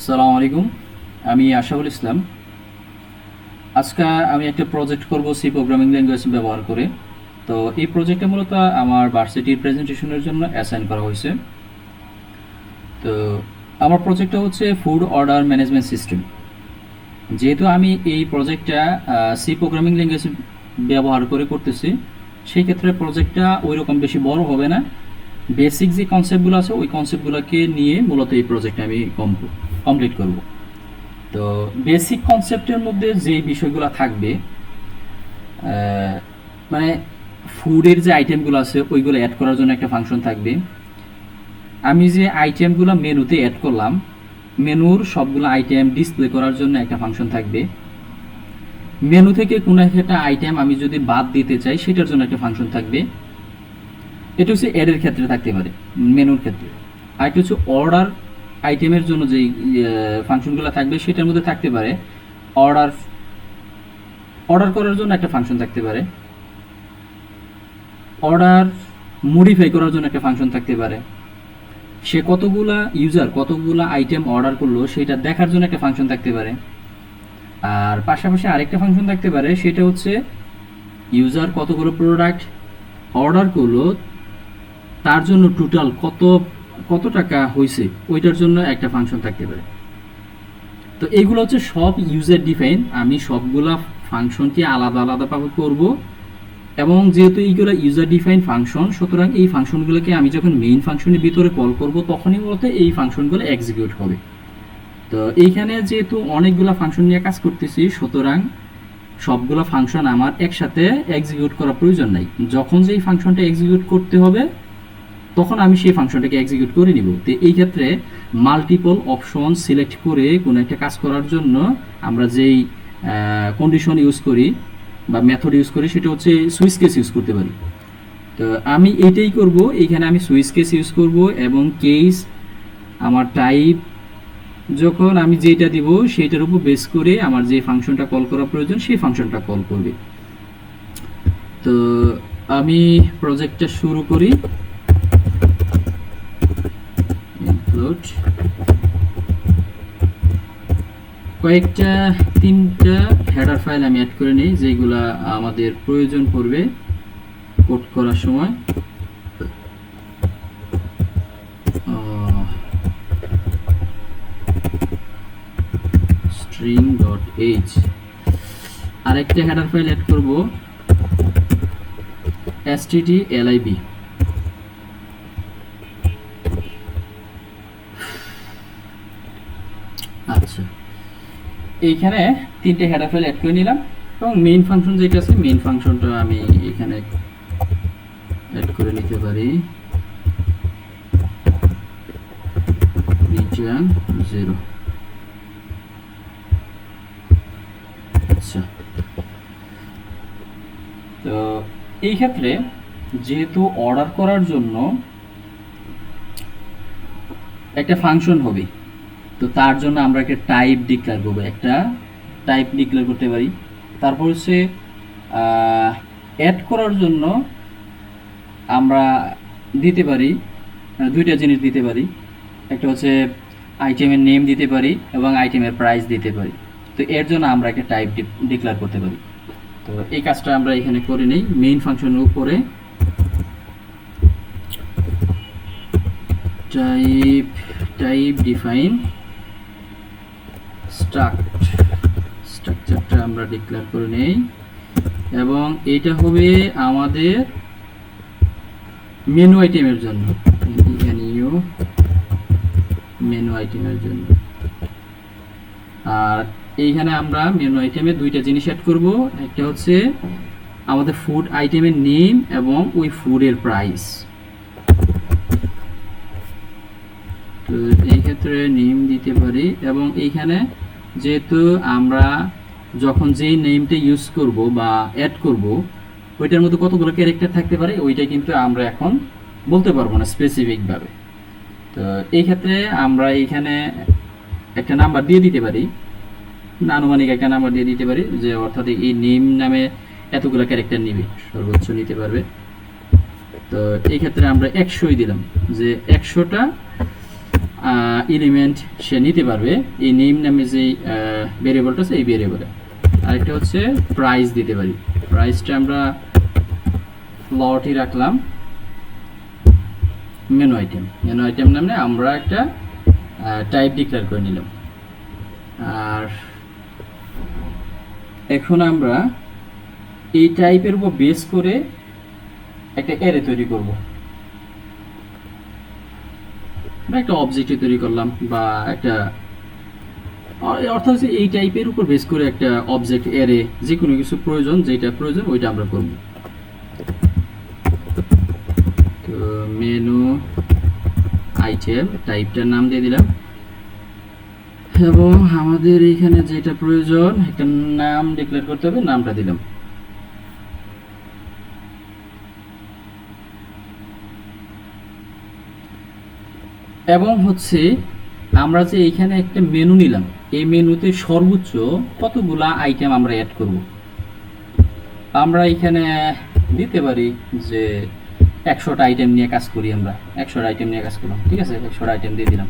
আসসালামু আলাইকুম। আমি আশাফুল ইসলাম। আজকে আমি একটা প্রজেক্ট করব সি প্রোগ্রামিং ল্যাঙ্গুয়েজ ব্যবহার করে। তো এই প্রজেক্টটা মূলত আমার ভার্সিটির প্রেজেন্টেশনের জন্য অ্যাসাইন করা হয়েছে। তো আমার প্রজেক্টটা হচ্ছে ফুড অর্ডার ম্যানেজমেন্ট সিস্টেম। যেহেতু আমি এই প্রজেক্টটা সি প্রোগ্রামিং ল্যাঙ্গুয়েজ ব্যবহার করে করতেছি, সেই ক্ষেত্রে প্রজেক্টটা ওই রকম বেশি বড় হবে না। বেসিক যে কনসেপ্টগুলো আছে ওই কনসেপ্টগুলোকে নিয়ে মূলত এই প্রজেক্টটা আমি কমপ্লিট করব। তো বেসিক কনসেপ্টের মধ্যে যে বিষয়গুলো থাকবে, মানে ফুডের যে আইটেমগুলো আছে ওইগুলো অ্যাড করার জন্য একটা ফাংশন থাকবে। আমি যে আইটেমগুলো মেনুতে অ্যাড করলাম, মেনুর সবগুলো আইটেম ডিসপ্লে করার জন্য একটা ফাংশন থাকবে। মেনু থেকে কোনো একটা আইটেম আমি যদি বাদ দিতে চাই সেটার জন্য একটা ফাংশন থাকবে। এটা হচ্ছে অ্যাডের ক্ষেত্রে থাকতে পারে, মেনুর ক্ষেত্রে। আর একটা হচ্ছে অর্ডার আইটেমের জন্য যেই ফাংশনগুলো থাকবে সেটার মধ্যে থাকতে পারে অর্ডার অর্ডার করার জন্য একটা ফাংশন থাকতে পারে, অর্ডার মডিফাই করার জন্য একটা ফাংশন থাকতে পারে, সে কতগুলা আইটেম অর্ডার করলো সেটা দেখার জন্য একটা ফাংশন থাকতে পারে। আর পাশাপাশি আরেকটা ফাংশন থাকতে পারে, সেটা হচ্ছে ইউজার কতগুলো প্রোডাক্ট অর্ডার করলো তার জন্য টোটাল কত কত টাকা হয়েছে ওইটার জন্য একটা ফাংশন থাকতে পারে। তো এইগুলো হচ্ছে সব ইউজার ডিফাইন। আমি সবগুলা ফাংশনকে আলাদা আলাদাভাবে করব, এবং যেহেতু এইগুলো ইউজার ডিফাইন ফাংশন, সুতরাং এই ফাংশনগুলোকে আমি যখন মেইন ফাংশনের ভিতরে কল করব তখনই মূলত এই ফাংশনগুলো এক্সিকিউট হবে। তো এইখানে যেহেতু অনেকগুলো ফাংশন নিয়ে কাজ করতেছি, সুতরাং সবগুলো ফাংশন আমার একসাথে এক্সিকিউট করার প্রয়োজন নাই। যখন যেই ফাংশনটা এক্সিকিউট করতে হবে তখন আমি সেই ফাংশনটাকে এক্সিকিউট করে নিব। তো এই ক্ষেত্রে মাল্টিপল অপশন সিলেক্ট করে কোনো একটা কাজ করার জন্য আমরা যেই কন্ডিশন ইউজ করি বা মেথড ইউজ করি সেটা হচ্ছে সুইচ কেস ইউজ করতে পারি। তো আমি এইটাই করব, এইখানে আমি সুইচ কেস ইউজ করব এবং কেস আমার টাইপ যখন আমি যেটা দিব সেইটার উপর বেস করে আমার যে ফাংশনটা কল করা প্রয়োজন সেই ফাংশনটা কল করবে। তো আমি প্রজেক্টটা শুরু করি। ইনক্লুড কয়েকটা 3টা হেডার ফাইল আমি অ্যাড করে নিই যেগুলা আমাদের প্রয়োজন পড়বে কোড করার সময়। string.h আরেকটা হেডার ফাইল অ্যাড করব stdlib। আচ্ছা, এইখানে 3টে হেডার ফাইল অ্যাড করে নিলাম, এবং মেইন ফাংশন যেটা আছে মেইন ফাংশনটা আমি এখানে অ্যাড করে নিতে পারি return 0। আচ্ছা, তো এই ক্ষেত্রে যেহেতু অর্ডার করার জন্য একটা ফাংশন হবে, তো তার জন্য আমরা একটা টাইপ ডিক্লেয়ার করবো, একটা টাইপ ডিক্লেয়ার করতে পারি। তারপর হচ্ছে অ্যাড করার জন্য আমরা দিতে পারি দুইটা জিনিস দিতে পারি, একটা হচ্ছে আইটেমের নেম দিতে পারি এবং আইটেমের প্রাইস দিতে পারি। তো এর জন্য আমরা একটা টাইপ ডিক্লেয়ার করতে পারি। তো এই কাজটা আমরা এখানে করে নেই মেইন ফাংশনের উপরে। টাইপ ডিফাইন স্ট্রাকচারটা আমরা ডিক্লেয়ার করে নেই, এবং এটা হবে আমাদের মেনু আইটেমের জন্য, মেনু আইটেমের জন্য। আর এইখানে আমরা মেনু আইটেমে দুইটা জিনিস অ্যাড করব, একটা হচ্ছে আমাদের ফুড আইটেমের নেম এবং ওই ফুডের প্রাইস। তো এই ক্ষেত্রে নেম দিতে পারি, এবং এইখানে যেহেতু আমরা যখন যেই নেমটা ইউজ করব বা অ্যাড করব ওইটার মধ্যে কতগুলো ক্যারেক্টার থাকতে পারে ওইটা কিন্তু আমরা এখন বলতে পারবো না স্পেসিফিকভাবে। তো এই ক্ষেত্রে আমরা এইখানে একটা নাম্বার দিয়ে দিতে পারি, আনুমানিক একটা নাম্বার দিয়ে দিতে পারি, যে অর্থাৎ এই নেম নামে এতগুলো ক্যারেক্টার নিবে, সর্বোচ্চ নিতে পারবে। তো এই ক্ষেত্রে আমরা 100ই দিলাম, যে 100টা এলিমেন্ট সে নিতে পারবে এই নেম নামে যে ভেরিয়েবলটা আছে এই ভেরিয়েবলে। আরেকটা হচ্ছে প্রাইস দিতে পারি, প্রাইসটা আমরা ফ্লোটই রাখলাম। মেনু আইটেম নামে আমরা একটা টাইপ ডিক্লেয়ার করে নিলাম। আর এখন আমরা এই টাইপের উপর বেস করে একটা অ্যারে তৈরি করব, বা একটা অবজেক্ট তৈরি করলাম, বা একটা অর্থাৎ এই টাইপের উপর বেস করে একটা অবজেক্ট অ্যারে যে কোনো কিছু প্রয়োজন, যেটা প্রয়োজন ওইটা আমরা করব। তো মেনু আইটেম টাইপটার নাম দিয়ে দিলাম, এবং আমাদের এখানে যেটা প্রয়োজন একটা নাম ডিক্লেয়ার করতে হবে, নামটা দিলাম। এবং হচ্ছে আমরা যে এখানে একটা মেনু নিলাম, এই মেনুতে সর্বোচ্চ কতগুলা আইটেম আমরা অ্যাড করব। আমরা এখানে দিতে পারি যে 100টা আইটেম নিয়ে কাজ করি, আমরা 100টা আইটেম নিয়ে কাজ করলাম, ঠিক আছে, 100টা আইটেম দিয়ে দিলাম।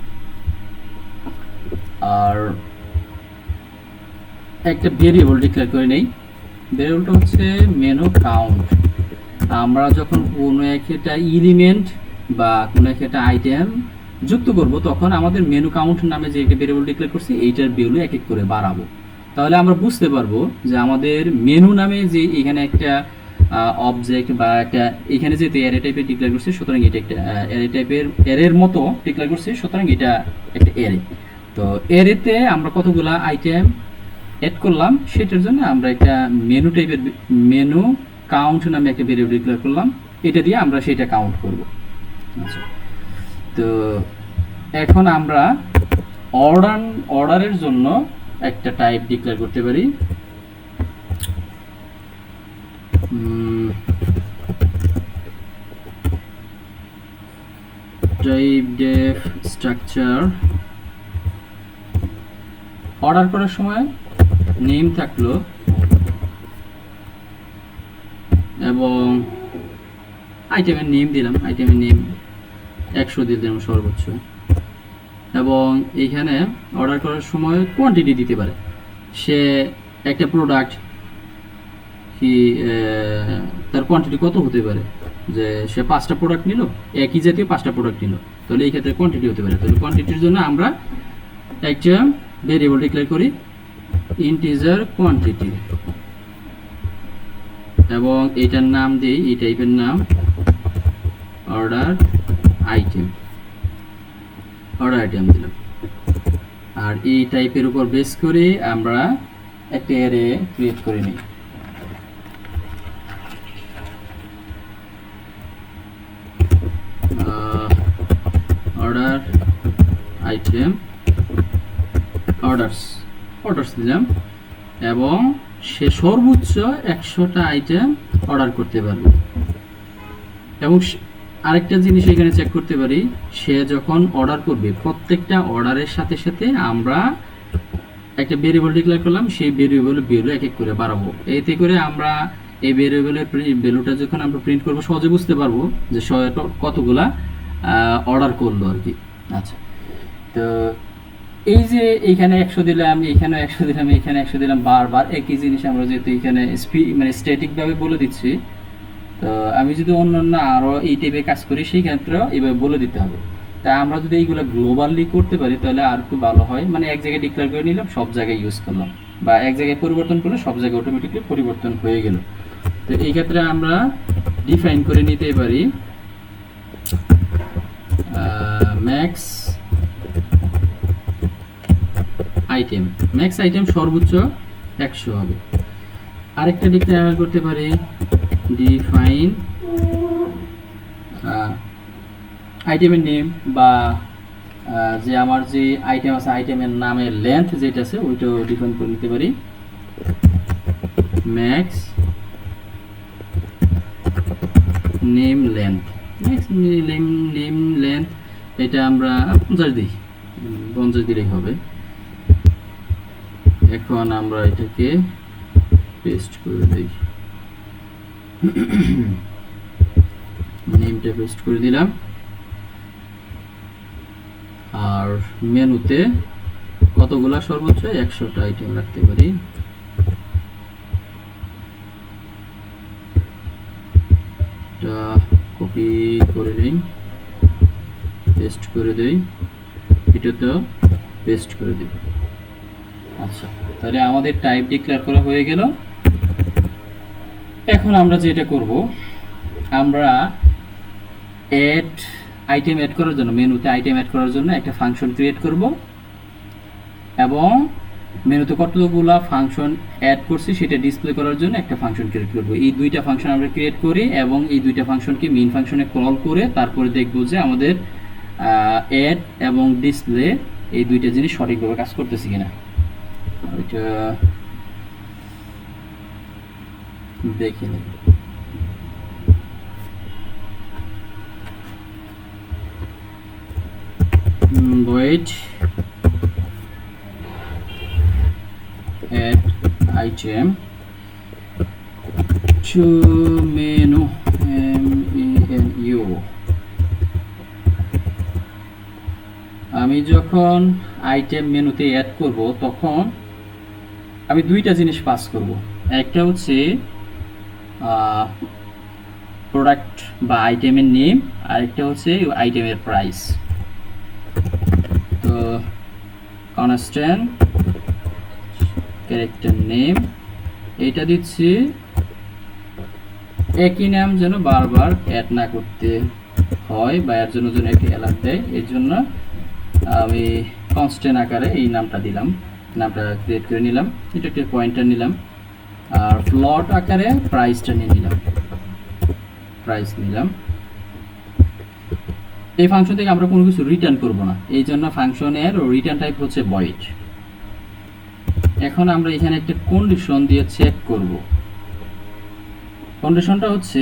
আর একটা ভেরিয়েবল ডিক্লেয়ার করে নেই, ভেরিয়েবলটা হচ্ছে মেনু কাউন্ট। আমরা যখন কোনো একটা এলিমেন্ট বা কোনো একটা আইটেম যুক্ত করব তখন আমাদের মেনু কাউন্ট নামে যে একটা ভেরিয়েবল ডিক্লেয়ার করছি এইটার ভ্যালু এক এক করে বাড়াবো। তাহলে আমরা বুঝতে পারবো যে আমাদের মেনু নামে যে এখানে একটা অবজেক্ট বা একটা এখানে যেহেতু অ্যারে টাইপের ডিক্লেয়ার করছি সুতরাং এটা একটা অ্যারে টাইপের অ্যারের মতো ডিক্লেয়ার করছি, সুতরাং এটা একটা অ্যারে। তো অ্যারেতে আমরা কতগুলা আইটেম অ্যাড করলাম সেটার জন্য আমরা একটা মেনু টাইপের মেনু কাউন্ট নামে একটা ভেরিয়েবল ডিক্লেয়ার করলাম, এটা দিয়ে আমরা সেটা কাউন্ট করব। আচ্ছা, তো এখন আমরা অর্ডারের জন্য একটা টাইপ ডিক্লেয়ার করতে পারি। টাইপ ডেফ স্ট্রাকচার অর্ডার করার সময় নেম থাকলো এবং আইটেমের নেম দিলাম, আইটেমের নেম 100 দিয়ে দিলাম সর্বোচ্চ। এবং এইখানে অর্ডার করার সময় কোয়ান্টিটি দিতে পারে, সে একটা প্রোডাক্ট কি তার কোয়ান্টিটি কত হতে পারে, যে সে 5টা প্রোডাক্ট নিল, একই জাতীয় 5টা প্রোডাক্ট নিল, তাহলে এই ক্ষেত্রে কোয়ান্টিটি হতে পারে। তাহলে কোয়ান্টিটির জন্য আমরা একটা ভেরিয়েবল ডিক্লেয়ার করি ইন্টিজার কোয়ান্টিটি, এবং এটার নাম দিই এই টাইপের নাম অর্ডার আইটেম দিলাম। আর এই টাইপের উপর বেস করে আমরা একটা অ্যারে ক্রিয়েট করে নিই। অর্ডার আইটেম অর্ডার্স দিলাম, এবং সে সর্বোচ্চ 100টা আইটেম অর্ডার করতে পারবে। এবং আরেকটা জিনিস এখানে চেক করতে পারি, সে যখন অর্ডার করবে প্রত্যেকটা অর্ডারের সাথে সাথে আমরা একটা ভেরিয়েবল ডিক্লেয়ার করলাম, সেই ভেরিয়েবলের ভ্যালু এক এক করে বাড়াবো। এতে করে আমরা এই ভেরিয়েবলের ভ্যালুটা যখন আমরা প্রিন্ট করবো সহজে বুঝতে পারবো যে কতগুলা অর্ডার করলো আর কি। আচ্ছা, তো এই যে এইখানে 100 দিলাম, এইখানে 100 দিলাম, এইখানে 100 দিলাম, বারবার একই জিনিস আমরা যেহেতু এখানে মানে স্ট্যাটিকভাবে বলে দিচ্ছি, তো আমি যদি অন্যান্য আরও এই টাইপের কাজ করি সেই ক্ষেত্রেও এইভাবে বলে দিতে হবে। তাই আমরা যদি এইগুলো গ্লোবালি করতে পারি তাহলে আর একটু ভালো হয়, মানে এক জায়গায় ডিক্লেয়ার করে নিলাম, সব জায়গায় ইউজ করলাম, বা এক জায়গায় পরিবর্তন করলে সব জায়গায় অটোমেটিকলি পরিবর্তন হয়ে গেল। তো এই ক্ষেত্রে আমরা ডিফাইন করে নিতে পারি ম্যাক্স আইটেম সর্বোচ্চ 100 হবে। আরেকটা ডিক্লেয়ার করতে পারি ডিফাইন আইটেমের নেম, বা যে আমার যে আইটেম আছে আইটেমের নামের লেন্থ যেটা আছে ওইটাও ডিফাইন করে নিতে পারি ম্যাক্স নেম লেন্থ, এটা আমরা 50 দিই, 50 দিলেই হবে। এখন আমরা এটাকে পেস্ট করে দিই, নেমটা পেস্ট করে দিলাম। আর মেনুতে কতগুলা সর্বোচ্চ 100টা আইটেম রাখতে পারি। এটা কপি করে নিই, পেস্ট করে দেই, এটাতেও পেস্ট করে দিই। আচ্ছা, তাহলে আমাদের টাইপ ডিক্লেয়ার করা হয়ে গেল। এখন আমরা যেটা করব, আমরা আইটেম অ্যাড করার জন্য, মেনুতে আইটেম অ্যাড করার জন্য একটা ফাংশন ক্রিয়েট করব এবং মেনুতে কতগুলা ফাংশন অ্যাড করছি সেটা ডিসপ্লে করার জন্য একটা ফাংশন ক্রিয়েট করব। এই দুইটা ফাংশন আমরা ক্রিয়েট করি এবং এই দুইটা ফাংশনকে মেইন ফাংশনে কল করে তারপরে দেখব যে আমাদের অ্যাড এবং ডিসপ্লে এই দুইটা জিনিস সঠিকভাবে কাজ করতেছে কিনা। এটা দেখে নেব। wait add item to menu menu। আমি যখন আইটেম মেনুতে অ্যাড করব তখন আমি দুইটা জিনিস পাস করব। একটা হচ্ছে প্রোডাক্ট বা আইটেমের নেম, আরেকটা হচ্ছে আইটেমের প্রাইস। তো কনস্ট্যান্ট ক্যারেক্টার নেম এটা দিচ্ছি, একই নাম যেন বারবার অ্যাড না করতে হয় বা এর জন্য যেন একটি অ্যালার্ট দেয়, এর জন্য আমি কনস্ট্যান্ট আকারে এই নামটা দিলাম, নামটা ক্রিয়েট করে নিলাম। এটা একটা পয়েন্টার নিলাম আর ফ্লোট আকারে প্রাইসটা নিয়ে নিলাম, প্রাইস নিলাম। এই ফাংশন থেকে আমরা কোনো কিছু রিটার্ন করব না, এই জন্য ফাংশনের রিটার্ন টাইপ হচ্ছে ভয়েড। এখন আমরা এখানে একটা কন্ডিশন দিয়ে চেক করব। কন্ডিশনটা হচ্ছে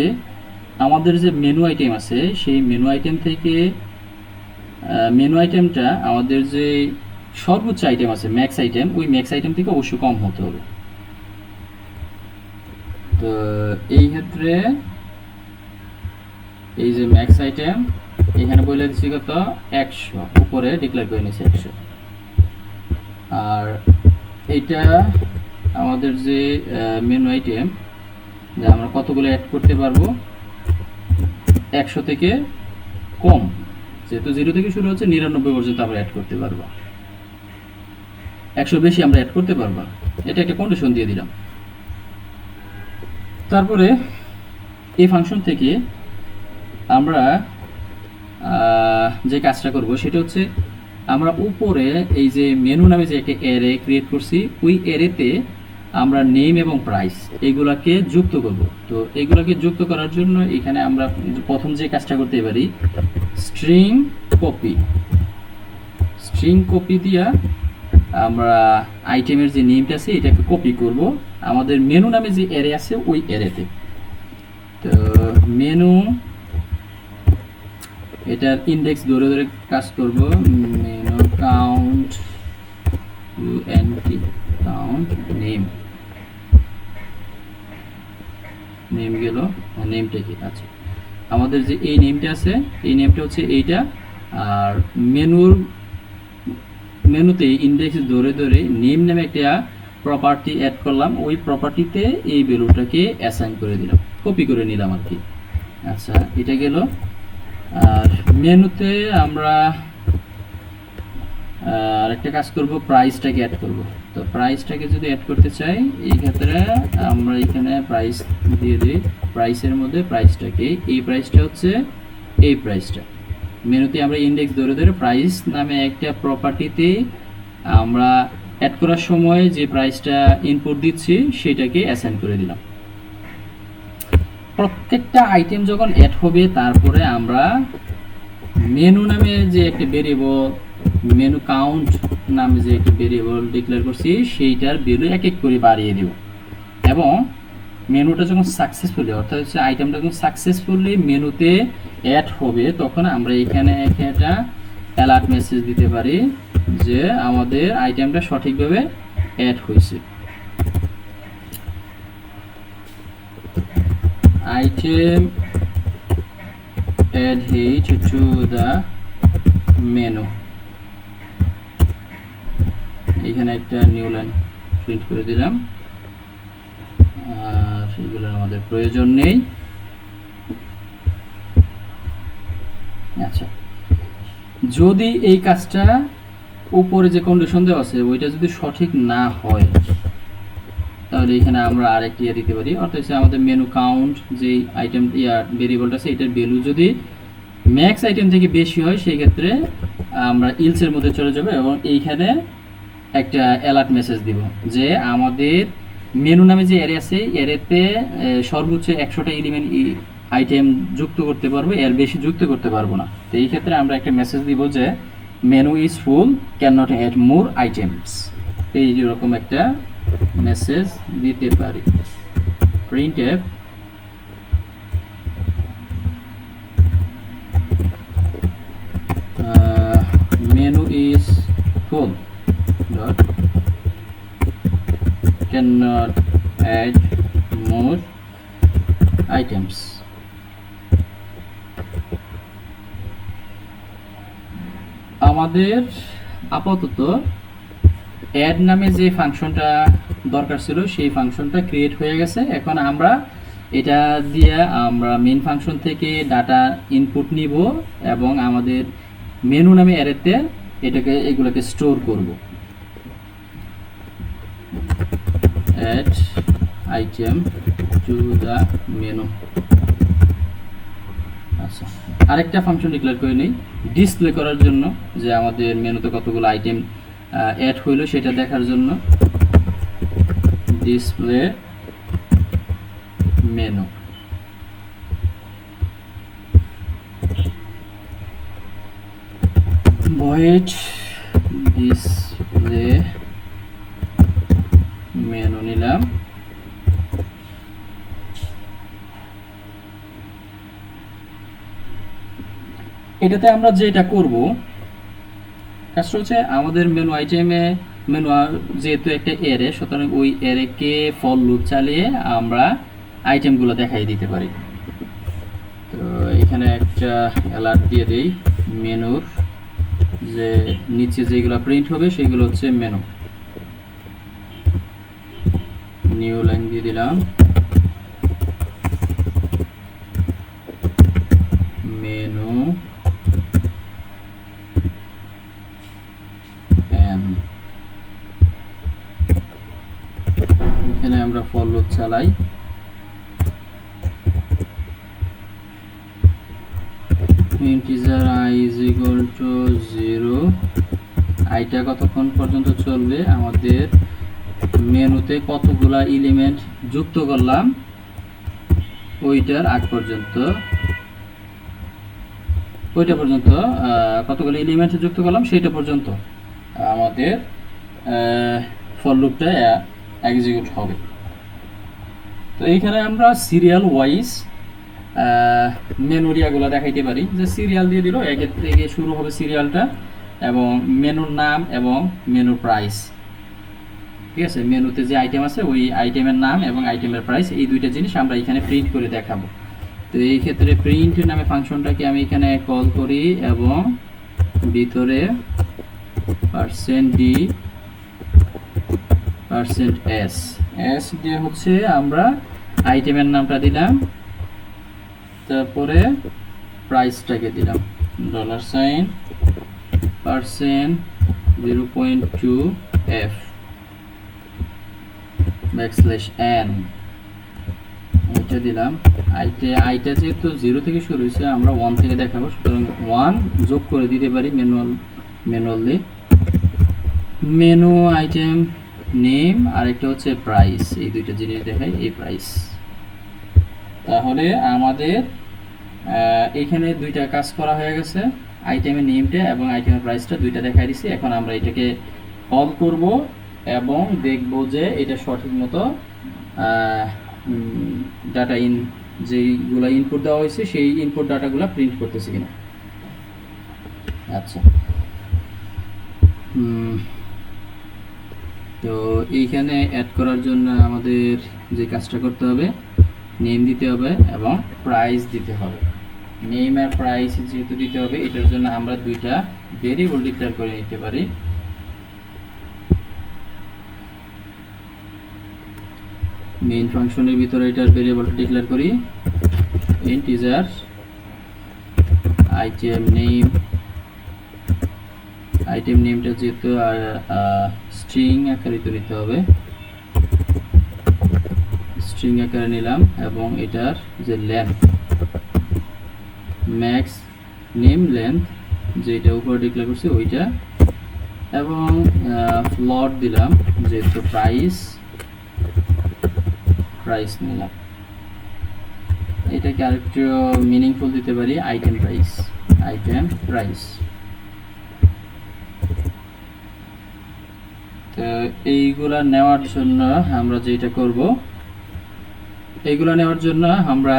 আমাদের যে মেনু আইটেম আছে সেই মেনু আইটেম থেকে মেনু আইটেমটা আমাদের যে সর্বোচ্চ আইটেম আছে ম্যাক্স আইটেম, ওই ম্যাক্স আইটেম থেকে অবশ্যই কম হতে হবে। তো এই ক্ষেত্রে এই যে ম্যাক্স আইটেম এখানে বলে দিচ্ছি কত 100, উপরে ডিক্লেয়ার করে নিয়েছি 100। আর এইটা আমাদের যে মেনু আইটেম যে আমরা কতগুলো অ্যাড করতে পারবো 100 থেকে কম, যেহেতু 0 থেকে শুরু হচ্ছে 99 পর্যন্ত আমরা অ্যাড করতে পারবো, 100 বেশি আমরা অ্যাড করতে পারবো। এটা একটা কন্ডিশন দিয়ে দিলাম। তারপরে এই ফাংশন থেকে আমরা যে কাজটা করব সেটা হচ্ছে আমরা উপরে এই যে মেনু নামে যে একটা অ্যারে ক্রিয়েট করছি ওই অ্যারেতে আমরা নেম এবং প্রাইস এগুলাকে যুক্ত করব। তো এগুলাকে যুক্ত করার জন্য এখানে আমরা প্রথম যে কাজটা করতে পারি, স্ট্রিং কপি দিয়া আমরা আইটেমের যে নেমটা আছে এটাকে কপি করব আমাদের মেনু নামে যে অ্যারে আছে ওই অ্যারেতে। তো মেনু এটার ইন্ডেক্স ধরে ধরে কাজ করব, মেনু কাউন্ট কাউন্ট নেম গেল, নেমটা কি আছে আমাদের যে এই নেমটা আছে এই নেমটা হচ্ছে এইটা। আর মেনুতে ইন্ডেক্স ধরে ধরে নেম নামে একটা প্রপার্টি অ্যাড করলাম, ওই প্রপার্টিতে এই ভ্যালুটাকে অ্যাসাইন করে দিলাম, কপি করে নিলাম আর কি। আচ্ছা, এটা গেল। আর মেনুতে আমরা আরেকটা কাজ করব, প্রাইসটাকে অ্যাড করব। তো প্রাইসটাকে যদি অ্যাড করতে চাই এই ক্ষেত্রে আমরা এখানে প্রাইস দিয়ে দিই, প্রাইসের মধ্যে প্রাইসটাকে, এই প্রাইসটা হচ্ছে এই প্রাইসটা মেনুতে আমরা ইন্ডেক্স ধরে ধরে প্রাইস নামে একটা প্রপার্টিতে আমরা অ্যাড করার সময় যে প্রাইসটা ইনপুট দিচ্ছি সেটাকে অ্যাসাইন করে দিলাম। প্রত্যেকটা আইটেম যখন অ্যাড হবে তারপরে আমরা মেনু নামে যে একটা ভেরিয়েবল, মেনু কাউন্ট নামে যে একটা ভেরিয়েবল ডিক্লেয়ার করছি সেইটার ভ্যালু এক এক করে বাড়িয়ে দেব এবং মেনুটা যখন সাকসেসফুলি, অর্থাৎ হচ্ছে আইটেমটা যখন সাকসেসফুলি মেনুতে অ্যাড হবে তখন আমরা এখানে একটা অ্যালার্ট মেসেজ দিতে পারি যে আমাদের আইটেমটা সঠিকভাবে অ্যাড হয়েছে। Item added to the menu এখানে একটা নিউ লাইন প্রিন্ট করে দিলাম, আর সেগুলোর আমাদের প্রয়োজন নেই। আচ্ছা, যদি এই কাজটা উপরে যে কন্ডিশন দেওয়া আছে ওইটা যদি সঠিক না হয়, তাহলে এখানে আমরা আরেকটি দিতে পারি, অর্থাৎ আমাদের মেনু কাউন্ট যে আইটেম ভেরিয়েবলটা আছে এটার ভ্যালু যদি ম্যাক্স আইটেম থেকে বেশি হয়, সেই ক্ষেত্রে আমরা ইলসের মধ্যে চলে যাব এবং এইখানে একটা অ্যালার্ট মেসেজ দিব যে আমাদের মেনু নামে যে অ্যারে আছে অ্যারেতে সর্বোচ্চ 100টা এলিমেন্ট আইটেম যুক্ত করতে পারবো, এর বেশি যুক্ত করতে পারবো না। তো এই ক্ষেত্রে আমরা একটা মেসেজ দিব যে menu is full, can not add more items. এই যেরকম একটা মেসেজ দিতে পারি। printf menu is full dot cannot add more items। আমাদের আপাতত অ্যাড নামে যে ফাংশনটা দরকার ছিল সেই ফাংশনটা ক্রিয়েট হয়ে গেছে। এখন আমরা এটা দিয়ে আমরা মেইন ফাংশন থেকে ডাটা ইনপুট নিব এবং আমাদের মেনু নামে অ্যারেতে এগুলোকে স্টোর করব। Add item to the menu. আচ্ছা, আরেকটা ফাংশন ডিক্লেয়ার করে নিই ডিসপ্লে করার জন্য, যে আমাদের মেনুতে কতগুলো আইটেম অ্যাড হইলো সেটা দেখার জন্য। Display menu. void display menu নিলাম। এটাতে আমরা যেটা করব কাজটা হচ্ছে আমাদের মেনু আইটেমে মেনু যেহেতু একটা অ্যারে, সুতরাং ওই অ্যারেকে ফর লুপ চালিয়ে আমরা আইটেমগুলো দেখাই দিতে পারি। তো এখানে একটা অ্যালার্ট দিয়ে দেই মেনুর, যে নিচে যেগুলো প্রিন্ট হবে সেগুলো হচ্ছে মেনু। নিউ লাইন দিয়ে দিলাম মেনু এখানে আমরা ফর লুপ চালাই। Integer i is equal to 0। আইটা কতক্ষণ পর্যন্ত চলবে, আমাদের মেনুতে কতগুলা এলিমেন্ট যুক্ত করলাম ওইটার আগ পর্যন্ত, ওইটা পর্যন্ত কতগুলো এলিমেন্ট যুক্ত করলাম সেইটা পর্যন্ত আমাদের ফর লুপটা এক্সিকিউট হবে। তো এইখানে আমরা সিরিয়াল ওয়াইজ মেনুরিয়াগুলো দেখাইতে পারি, যে সিরিয়াল দিয়ে দিল, একের থেকে শুরু হবে সিরিয়ালটা এবং মেনুর নাম এবং মেনুর প্রাইস। ঠিক আছে, মেনুতে যে আইটেম আছে ওই আইটেমের নাম এবং আইটেমের প্রাইস, এই দুইটা জিনিস আমরা এখানে প্রিন্ট করে দেখাবো। তো এই ক্ষেত্রে প্রিন্ট নামে ফাংশনটাকে আমি এখানে কল করি এবং ভিতরে %d %s দিয়ে হচ্ছে আমরা আইটেমের নামটা দিলাম, তারপরে প্রাইসটাকে দিলাম $0.2f \n এটা দিলাম। আইটা যেহেতু 0 থেকে শুরু হয়েছে আমরা 1 থেকে দেখাবো, সুতরাং 1 যোগ করে দিতে পারি ম্যানুয়ালি। মেনু আইটেম নেম আর একটা হচ্ছে প্রাইস, এই দুইটা জিনিস দেখাই, এই প্রাইস। তাহলে আমাদের এইখানে দুইটা কাজ করা হয়ে গেছে, আইটেমের নেমটা এবং আইটেমের প্রাইসটা দুইটা দেখাই দিছি। এখন আমরা এটাকে কল করব এবং দেখব যে এটা সঠিক মতো ডাটা যেইগুলো ইনপুট দেওয়া হয়েছে সেই ইনপুট ডাটাগুলো প্রিন্ট করতেছে কিনা। আচ্ছা, তো এইখানে অ্যাড করার জন্য আমাদের যে কাজটা করতে হবে, নেম দিতে হবে এবং প্রাইস দিতে হবে। নেম আর প্রাইস যেহেতু দিতে হবে, এটার জন্য আমরা দুইটা ভেরিয়েবল ডিক্লেয়ার করে নিতে পারি। মেইন ফাংশনের ভিতরে এটার ভেরিয়েবলটা ডিক্লেয়ার করি ইন্টিজার আইটেম নেমটা যেহেতু স্ট্রিং আকারে নিতে হবে, স্ট্রিং আকারে নিলাম এবং এটার যে লেন্থ ম্যাক্স নেম লেন্থ যেটা উপরে ডিক্লেয়ার করছি ওইটা, এবং ফ্লোট দিলাম যেহেতু প্রাইস নিলাম। এটাকে আরেকটু মিনিংফুল দিতে পারি আইটেম প্রাইস। তো এইগুলা নেওয়ার জন্য আমরা যেটা করব, এইগুলা নেওয়ার জন্য আমরা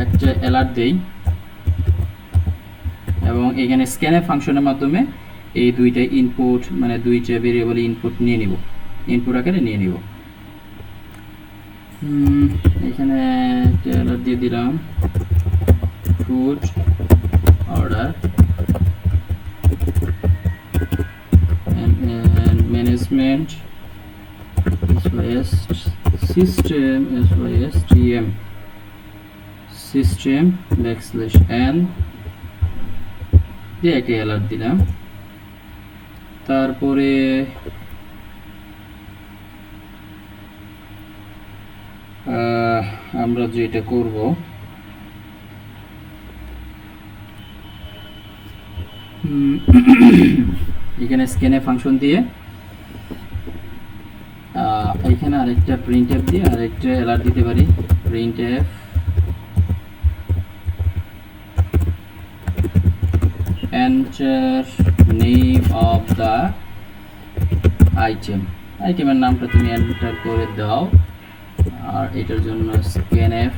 একটা অ্যালার্ট দেই এবং এখানে স্ক্যানএফ ফাংশনের মাধ্যমে এই দুইটা ইনপুট মানে দুইটা ভেরিয়েবল ইনপুট আকারে নিয়ে নিব। এখানে একটা অ্যালার্ট দিয়ে দিলাম food order management system \n দিয়ে একটা অ্যালার্ট দিলাম। তারপরে আমরা যেটা করব এখানে স্ক্যানএফ ফাংশন দিয়ে এখানে আরেকটা প্রিন্টএফ দিয়ে আরেকটা অ্যালার্ট দিতে পারি printf enter name of the আইটেমের নামটা তুমি এন্টার করে দাও, আর এটার জন্য scanf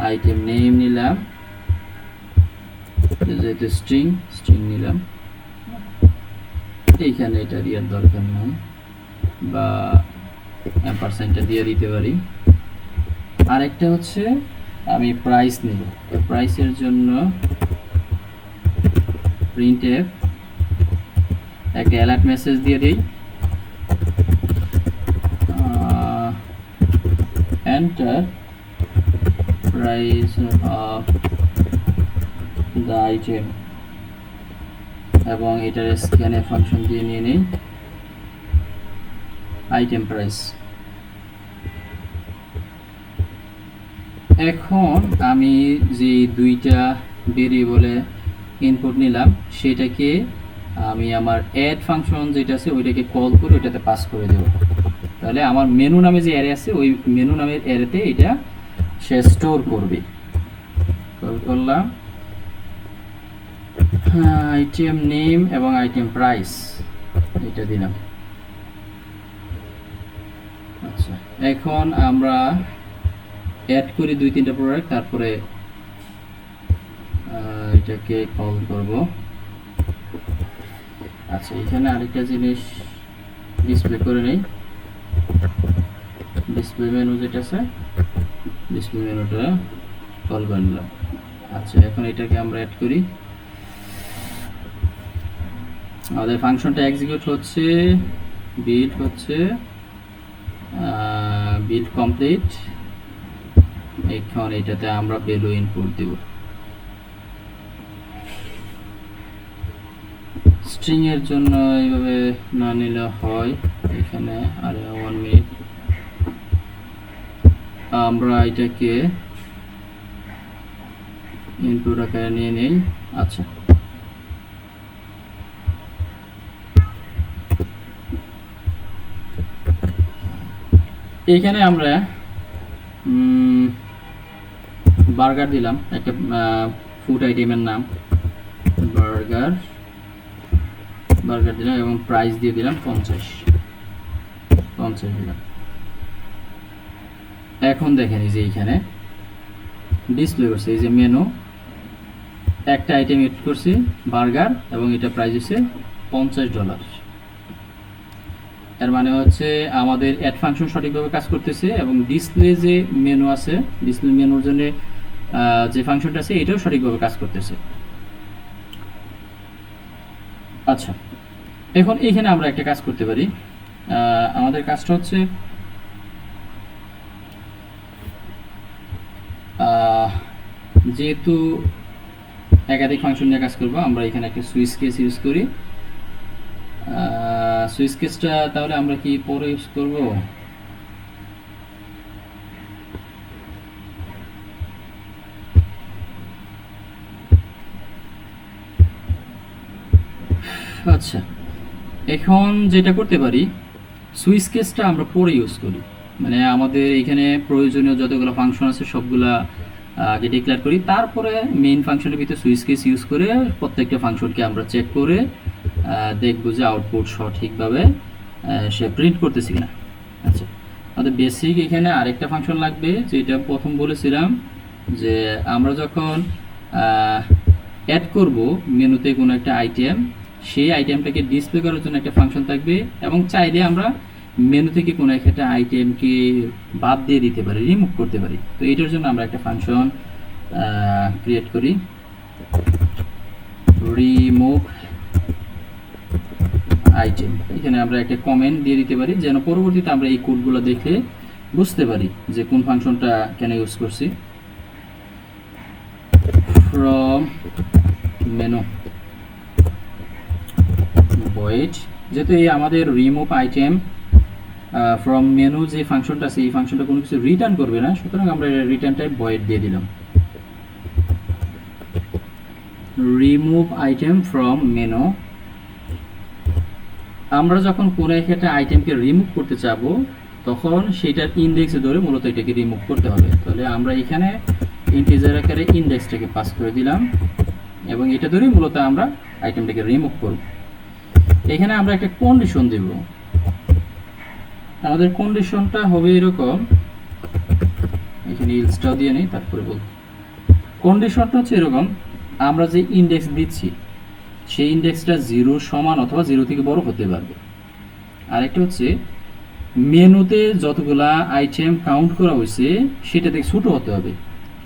আইটেম নেম নিলাম, যেহেতু স্ট্রিং নিলাম, এইখানে এটা দেওয়ার দরকার নেই বা অ্যাম্পারস্যান্ডটা দিয়ে দিতে পারি। আরেকটা হচ্ছে আমি প্রাইস নিব, তো প্রাইসের জন্য প্রিন্টএফ একটা অ্যালার্ট মেসেজ দিয়ে দিই enter price of the item এবং এটার স্ক্যানএফ ফাংশন দিয়ে নিয়ে নেই আইটেম প্রাইস। এখন আমি যে দুইটা ভেরিয়েবলে ইনপুট নিলাম সেটাকে আমি আমার অ্যাড ফাংশন যেটা আছে ওইটাকে কল করে ওইটাতে পাস করে দেব। তাহলে আমার মেনু নামে যে অ্যারে আছে ওই মেনু নামের অ্যারেতে এটা সে স্টোর করবে। কল করলাম আইটেম নেম এবং আইটেম প্রাইস এটা দিলাম। আচ্ছা, এখন আমরা অ্যাড করি 2-3টা প্রোডাক্ট, তারপরে এটাকে কল করব। আচ্ছা, এখানে আরেকটা জিনিস ডিসপ্লে করে নেই, ডিসপ্লে মেনু যেটা আছে ডিসপ্লে মেনুটা কল করে নিলাম। আচ্ছা, এখন এটাকে আমরা অ্যাড করি। আমাদের ফাংশনটা এক্সিকিউট হচ্ছে, বিল্ড কমপ্লিট। এখন এটাতে আমরা ভ্যালু ইনপুট দেব। স্ট্রিং এর জন্য এইভাবে না নিলে হয়, এখানে আরে 1 মিনিট আমরা এটাকে ইনপুট আকারে নিয়ে নেই। আচ্ছা, এখানে আমরা বার্গার দিলাম, একটা ফুড আইটেমের নাম বার্গার দিলাম এবং প্রাইস দিয়ে দিলাম 50 দিলাম। এখন দেখেন এই যে এইখানে ডিসপ্লে করছে এই যে মেনু, একটা আইটেম এড করছি বার্গার এবং এটা প্রাইস হচ্ছে $50। এর মানে হচ্ছে আমাদের অ্যাড ফাংশন সঠিকভাবে কাজ করতেছে এবং ডিসপ্লে যে মেনু আছে ডিসপ্লে মেনুর জন্য যে ফাংশনটা আছে এটাও সঠিকভাবে কাজ করতেছে। আচ্ছা, এখন এইখানে আমরা একটা কাজ করতে পারি, আমাদের কাজটা হচ্ছে যেহেতু একাধিক ফাংশন নিয়ে কাজ করবো, আমরা এখানে একটা সুইচ কেস ইউজ করি। সুইচ কেসটা তাহলে আমরা কি পরে ইউজ করব? আচ্ছা, এখন যেটা করতে পারি, সুইচ কেসটা আমরা পরে ইউজ করি, মানে আমাদের এখানে প্রয়োজনীয় যতগুলো ফাংশন আছে সবগুলা আগে ডিক্লেয়ার করি, তারপরে মেইন ফাংশনের ভিতরে সুইচ কেস ইউজ করে প্রত্যেকটা ফাংশনকে আমরা চেক করে দেখব যে আউটপুট সঠিকভাবে সে প্রিন্ট করতেছি কিনা। আচ্ছা, আমাদের বেসিক এখানে আরেকটা ফাংশন লাগবে, যেটা প্রথম বলেছিলাম যে আমরা যখন অ্যাড করব মেনুতে কোনো একটা আইটেম, সেই আইটেমটাকে ডিসপ্লে করার জন্য একটা ফাংশন থাকবে, এবং চাইলে আমরা মেনু থেকে কোনো একটা আইটেমকে বাদ দিয়ে দিতে পারি, রিমুভ করতে পারি। তো এটার জন্য আমরা একটা ফাংশন ক্রিয়েট করি, রিমুভ আইটেম। এখানে আমরা একটা কমেন্ট দিয়ে দিতে পারি যেন পরবর্তীতে আমরা এই কোডগুলো দেখে বুঝতে পারি যে কোন ফাংশনটা কেন ইউজ করছি। ফ্রম মেনু void, যেহেতু এই আমাদের রিমুভ আইটেম ফ্রম মেনু যে ফাংশনটা আছে এই ফাংশনটা কোনো কিছু রিটার্ন করবে না, সুতরাং আমরা রিটার্ন টাইপ void দিয়ে দিলাম। রিমুভ আইটেম ফ্রম মেনু, আমরা যখন কোনো একটা আইটেমকে রিমুভ করতে চাবো তখন সেটার ইন্ডেক্সে ধরে মূলত এটাকে রিমুভ করতে হবে। তাহলে আমরা এখানে ইন্টিজার আকারে ইন্ডেক্সটাকে পাস করে দিলাম এবং এটা ধরে মূলত আমরা আইটেমটাকে রিমুভ করব। এখানে আমরা একটা কন্ডিশন দেব, আমাদের কন্ডিশনটা হবে এরকম, এখানে ইলসটাও দিয়ে নেই তারপরে বলব। কন্ডিশনটা হচ্ছে এরকম, আমরা যে ইন্ডেক্স দিচ্ছি সেই ইন্ডেক্সটা 0 সমান অথবা 0 থেকে বড় হতে পারবে। আরেকটা হচ্ছে মেনুতে যতগুলা আইটেম কাউন্ট করা হয়েছে সেটা থেকে ছোট হতে হবে,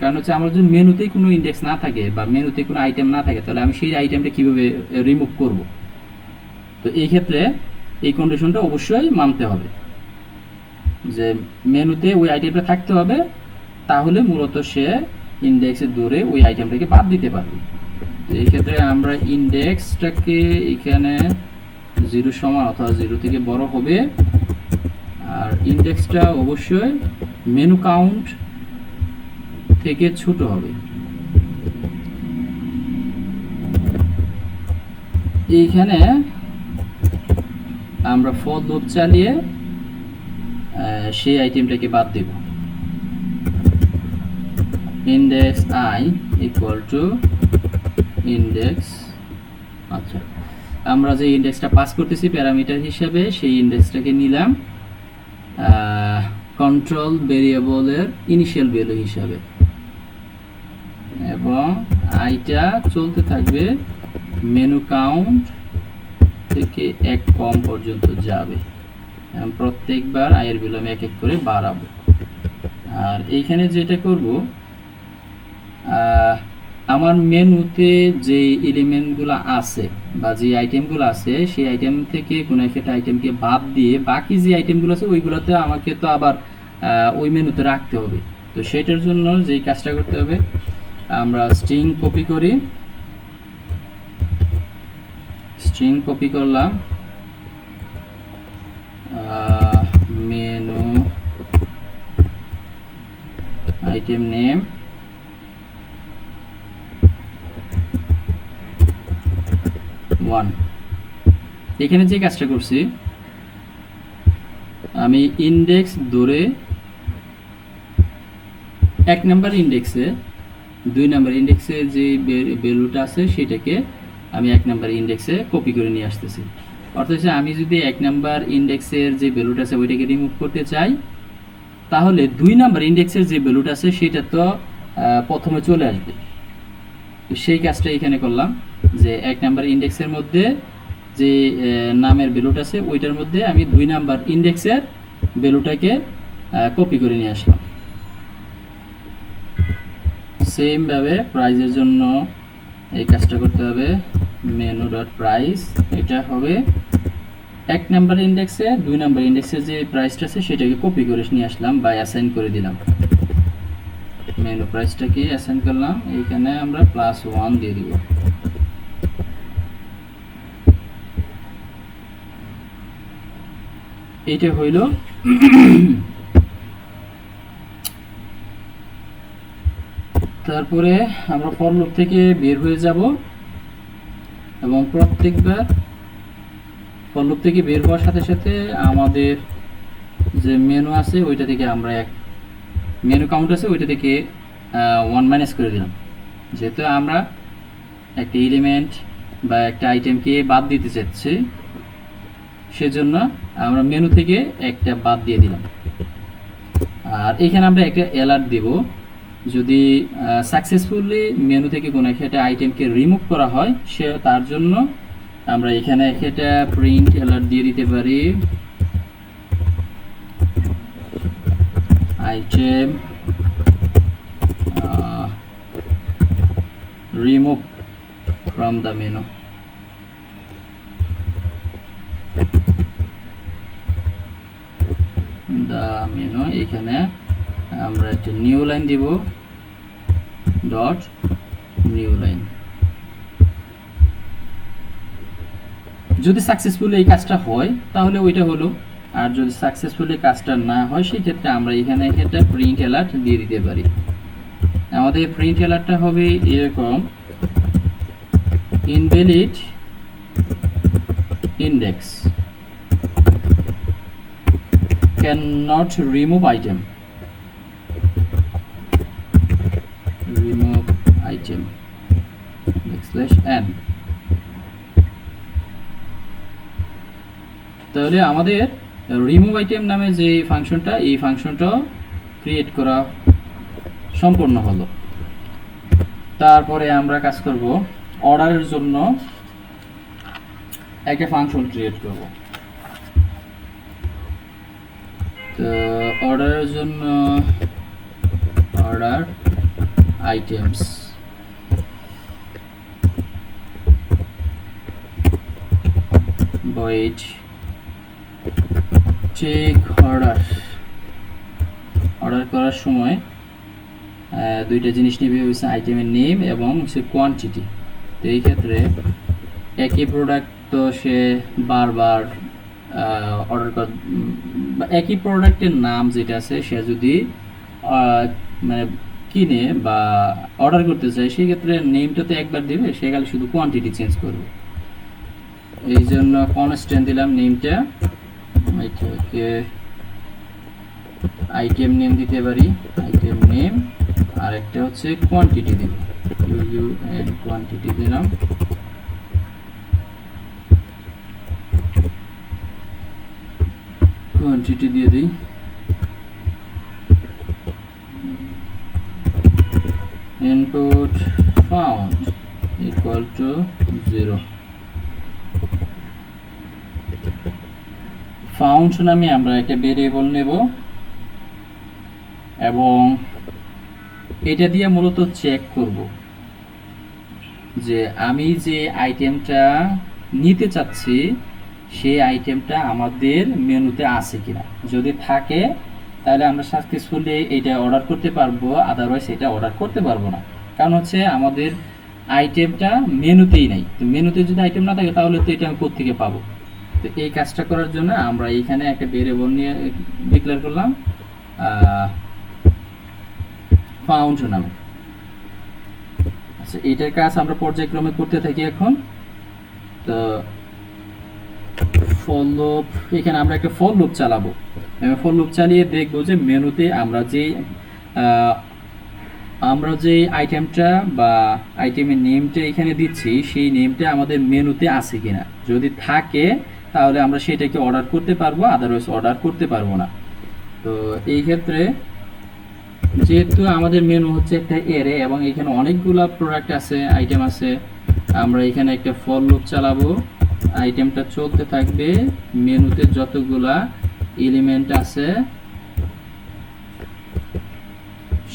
কারণ হচ্ছে আমার যদি মেনুতেই কোনো ইন্ডেক্স না থাকে বা মেনুতে কোনো আইটেম না থাকে তাহলে আমি সেই আইটেমটা কিভাবে রিমুভ করব। তো এই ক্ষেত্রে এই কন্ডিশনটা অবশ্যই মানতে হবে যে মেনুতে ওই আইটেমটা থাকতে হবে, তাহলে মূলত সে ইন্ডেক্সে ধরে ওই আইটেমটাকে বাদ দিতে পারবে। এই ক্ষেত্রে আমরা ইন্ডেক্সটাকে এখানে 0 সমান অথবা 0 থেকে বড় হবে, আর ইন্ডেক্সটা অবশ্যই মেনু কাউন্ট থেকে ছোট হবে। এইখানে আমরা ফর লুপ চালিয়ে সেই আইটেমটাকে বাদ দেব। Index I equal to index, আচ্ছা আমরা যে ইন্ডেক্সটা পাস করতেছি প্যারামিটার হিসাবে সেই ইন্ডেক্সটাকে নিলাম কন্ট্রোল ভেরিয়েবলের ইনিশিয়াল ভ্যালু হিসাবে, এবং আইটা চলতে থাকবে মেনু কাউন্ট থেকে 1 কম পর্যন্ত যাবে, প্রত্যেকবার আয়ের ভ্যালু আমি 1 করে বাড়াবো। আর এইখানে যেটা করব, আমার মেনুতে যে এলিমেন্টগুলো আছে বা যে আইটেমগুলো আছে সেই আইটেম থেকে কোনো একটা আইটেমকে বাদ দিয়ে বাকি যে আইটেমগুলো আছে ওইগুলোতে আমাকে তো আবার ওই মেনুতে রাখতে হবে। তো সেটার জন্য যেই কাজটা করতে হবে, আমরা স্ট্রিং কপি করলাম, মেনু আইটেম নেম এখানে যে কাজটা করছি, আমি ইন্ডেক্স ধরে 1 নাম্বার ইন্ডেক্সে 2 নাম্বার ইন্ডেক্সে যে ভ্যালুটা আছে সেটাকে আমি 1 নাম্বার ইন্ডেক্সে কপি করে নিয়ে আসতেছি। অর্থাৎ আমি যদি 1 নাম্বার ইন্ডেক্সের যে ভ্যালুটা আছে ওইটাকে রিমুভ করতে চাই, তাহলে 2 নাম্বার ইন্ডেক্সের যে ভ্যালুটা আছে সেটা তো প্রথমে চলে আসবে। তো সেই কাজটা এখানে করলাম যে 1 নাম্বার ইন্ডেক্সের মধ্যে যে নামের ভ্যালুটা আছে ওইটার মধ্যে আমি 2 নাম্বার ইন্ডেক্সের ভ্যালুটাকে কপি করে নিয়ে আসলাম। সেম ভাবে প্রাইসের জন্য এই কাজটা করতে হবে, মেনু ডট প্রাইস, এটা হবে এক নাম্বার ইন্ডেক্সে 2 নাম্বার ইন্ডেক্সে যে প্রাইসটা আছে সেটাকে কপি করে নিয়ে আসলাম বা অ্যাসাইন করে দিলাম। মেনু প্রাইসটাকে অ্যাসাইন করলাম, এইখানে আমরা +1 দিয়ে দিব। এইটা হইল তারপরে আমরা ফর লুপ থেকে বের হয়ে যাব এবং প্রত্যেকবার ফর লুপ থেকে বের হওয়ার সাথে সাথে আমাদের যে মেনু আছে ওইটা থেকে আমরা এক মেনু কাউন্ট আছে ওইটা থেকে 1 মাইনাস করে দিলাম। যেহেতু আমরা একটা এলিমেন্ট বা একটা আইটেমকে বাদ দিতে চাচ্ছি সেজন্য আমরা মেনু থেকে একটা বাদ দিয়ে দিলাম। আর এখানে আমরা একটা অ্যালার্ট দেব, যদি সাকসেসফুলি মেনু থেকে কোনো একটা আইটেমকে রিমুভ করা হয় সে তার জন্য আমরা এখানে একটা প্রিন্ট অ্যালার্ট দিয়ে দিতে পারি, item remove from the menu। এখানে আমরা একটা নিউ লাইন দিব, ডট নিউ লাইন। যদি সাকসেসফুলি এই কাজটা হয় তাহলে ওইটা হলো, আর যদি সাকসেসফুলি কাজটা না হয় সেই ক্ষেত্রে আমরা এখানে একটা প্রিন্ট অ্যালার্ট দিয়ে দিতে পারি। আমাদের প্রিন্ট অ্যালার্টটা হবে এরকম, invalid index can not remove item, remove item \n। তাহলে আমাদের রিমুভ আইটেম নামে যে ফাংশনটা, এই ফাংশনটা ক্রিয়েট করা সম্পূর্ণ হলো। তারপরে আমরা কাজ করব অর্ডারের জন্য একটা ফাংশন ক্রিয়েট করব। তো অর্ডারের জন্য order items void check order. Order করার সময় দুইটা জিনিস নেবে, হচ্ছে আইটেমের নেম এবং হচ্ছে কোয়ান্টিটি। তো এই ক্ষেত্রে একই প্রোডাক্ট তো সে বারবার অর্ডার কর, একই প্রোডাক্টের নাম যেটা আছে সে যদি মানে কিনে বা অর্ডার করতে চায় সেই ক্ষেত্রে নেমটা তো একবার দিবে, সে খালি শুধু কোয়ান্টিটি চেঞ্জ করবে। এই জন্য কনস্ট্যান্ট দিলাম নেমটা, এটাকে আইটেম নেম দিতে পারি, আইটেম নেম। আর একটা হচ্ছে কোয়ান্টিটি দিব, কোয়ান্টিটি দিলাম। কোয়ান্টিটি দিয়ে দিই, input found equal to 0। Found নামে আমরা একটা ভেরিয়েবল নেব এবং এটা দিয়ে মূলত চেক করব যে আমি যে আইটেমটা নিতে চাচ্ছি সেই আইটেমটা আমাদের মেনুতে আছে কিনা। যদি থাকে তাহলে আমরা সাকসেসফুলি এটা অর্ডার করতে পারবো, আদারওয়াইজ এটা অর্ডার করতে পারবো না। কারণ হচ্ছে আমাদের আইটেমটা মেনুতেই নাই। তো মেনুতে যদি আইটেম না থাকে তাহলে তো এটা আমি কোত্থেকে পাবো। তো এই কাজটা করার জন্য আমরা এইখানে একটা ভেরিয়েবল নিয়ে ডিক্লেয়ার করলাম ফাউন্ড নামে। আচ্ছা, এইটার কাজ আমরা পর্যায়ক্রমে করতে থাকি এখন। তো ফর লুপ, এখানে আমরা একটা ফর লুপ চালাবো। ফর লুপ চালিয়ে দেখবো যে মেনুতে আমরা যে আইটেমটা বা আইটেমের নেমটা এখানে দিচ্ছি সেই নেমটা আমাদের মেনুতে আছে কিনা। যদি থাকে তাহলে আমরা সেটাকে অর্ডার করতে পারবো, আদারওয়াইজ অর্ডার করতে পারবো না। তো এই ক্ষেত্রে যেহেতু আমাদের মেনু হচ্ছে একটা এরে এবং এখানে অনেকগুলা প্রোডাক্ট আছে, আইটেম আছে, আমরা এখানে একটা ফর লুপ চালাবো। আইটেমটা চলতে থাকবে, মেনুতে যতগুলা এলিমেন্ট আছে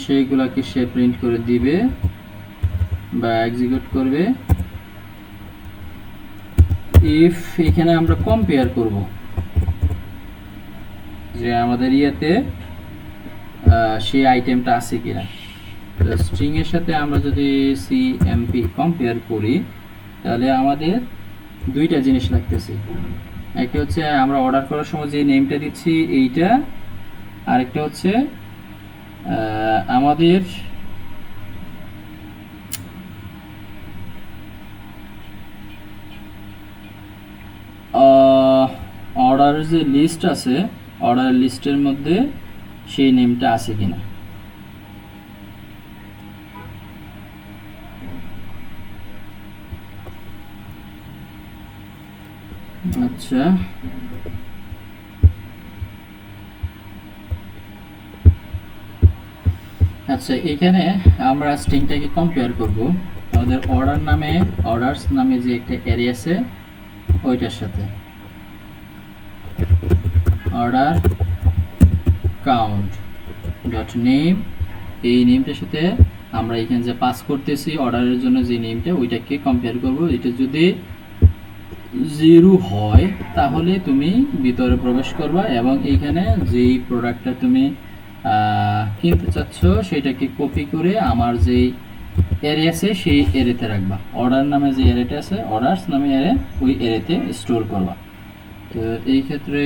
সেইগুলাকে সে প্রিন্ট করে দিবে বা এক্সিকিউট করবে। ইফ এখানে আমরা কম্পেয়ার করব যে আমাদের ইয়েতে সেই আইটেমটা আছে কিনা। স্ট্রিং এর সাথে আমরা যদি সিএমপি কম্পেয়ার করি তাহলে আমাদের দুইটা জিনিস লাগতেছে। একটা হচ্ছে আমরা অর্ডার করার সময় যে নেমটা দিচ্ছি এইটা, আরেকটা হচ্ছে আমাদের অর্ডারের যে লিস্ট আছে, অর্ডার লিস্টের মধ্যে সেই নেমটা আছে কিনা। আচ্ছা, আচ্ছা এখানে আমরা স্ট্রিংটাকে কম্পেয়ার করব আমাদের অর্ডার নামে, অর্ডারস নামে যে একটা অ্যারে আছে ওইটার সাথে। অর্ডার কাউন্ট ডট নেম, এই নেমটার সাথে আমরা এখানে যে পাস করতেছি অর্ডারের জন্য যে নেমটা ওইটাকে কম্পেয়ার করব। এটা যদি 0 হয় তাহলে তুমি ভিতরে প্রবেশ করবা এবং এইখানে যেই প্রোডাক্টটা তুমি কিনতে চাচ্ছ সেটাকে কপি করে আমার যেই অ্যারে আছে সেই অ্যারেতে রাখবা। অর্ডার নামে যে অ্যারেটা আছে, অর্ডারস নামে অ্যারে, ওই অ্যারেতে স্টোর করবা। তো এই ক্ষেত্রে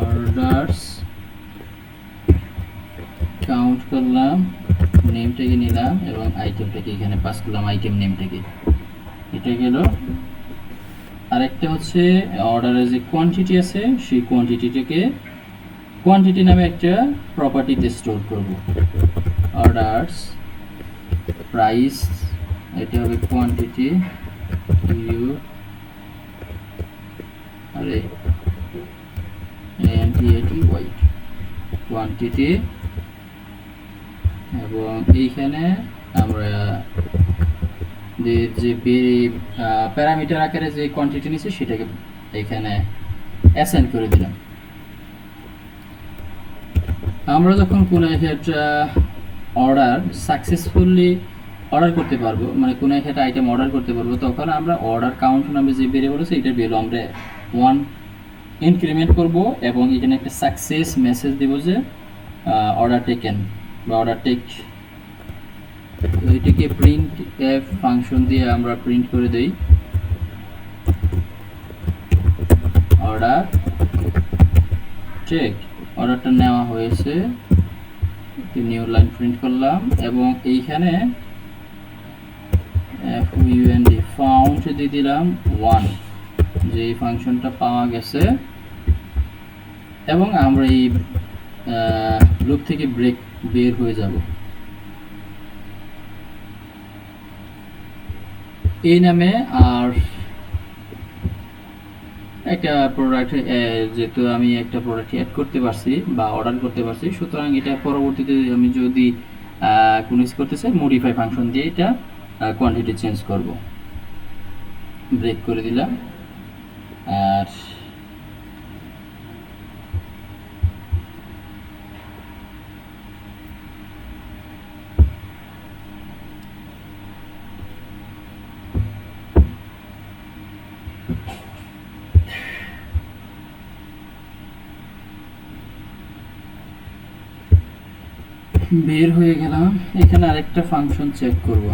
অর্ডারস কাউন্ট করলাম, নেমটাকে নিলাম এবং আইটেমটাকে এখানে পাস করলাম, আইটেম নেমটাকে। এটা গেল। আরেকটা হচ্ছে অর্ডারের যে কোয়ান্টিটি আছে সেই কোয়ান্টিটিটাকে কোয়ান্টিটি নামে একটা প্রপার্টিতে স্টোর করব। অর্ডারস প্রাইস, এটা হবে কোয়ান্টিটি, ইউ আরে এনটিএটি ওয়াই কোয়ান্টিটি, এবং এইখানে আমরা যে প্যারামিটার আকারে যে কোয়ান্টিটি নিচ্ছে সেটাকে এখানে অ্যাসাইন করে দিলাম। আমরা যখন কোনো একটা অর্ডার সাকসেসফুলি অর্ডার করতে পারবো, মানে কোনো একটা আইটেম অর্ডার করতে পারবো, তখন আমরা অর্ডার কাউন্ট নামে যে ভেরিয়েবল আছে এটার ভ্যালু আমরা 1 ইনক্রিমেন্ট করব এবং এখানে একটা সাকসেস মেসেজ দেব যে অর্ডার টেকেন বা অর্ডার টেক। এটাকে প্রিন্ট এফ ফাংশন দিয়ে আমরা প্রিন্ট করে দেই অর্ডার টেক, অর্ডারটা নেওয়া হয়েছে, নিউ লাইন প্রিন্ট করলাম এবং এইখানে ফাউন্ড দিয়ে দিলাম 1, যে এই ফাংশনটা পাওয়া গেছে এবং আমরা এই লুপ থেকে বের হয়ে যাব। এই নামে আর একটা প্রোডাক্ট, যেহেতু আমি একটা প্রোডাক্ট অ্যাড করতে পারছি বা অর্ডার করতে পারছি, সুতরাং এটা পরবর্তীতে আমি যদি কোনো কিছু করতে চাই মডিফাই ফাংশন দিয়ে এটা কোয়ান্টিটি চেঞ্জ করব। ব্রেক করে দিলাম। আর বের হয়ে গেলাম। এখানে আরেকটা ফাংশন চেক করব।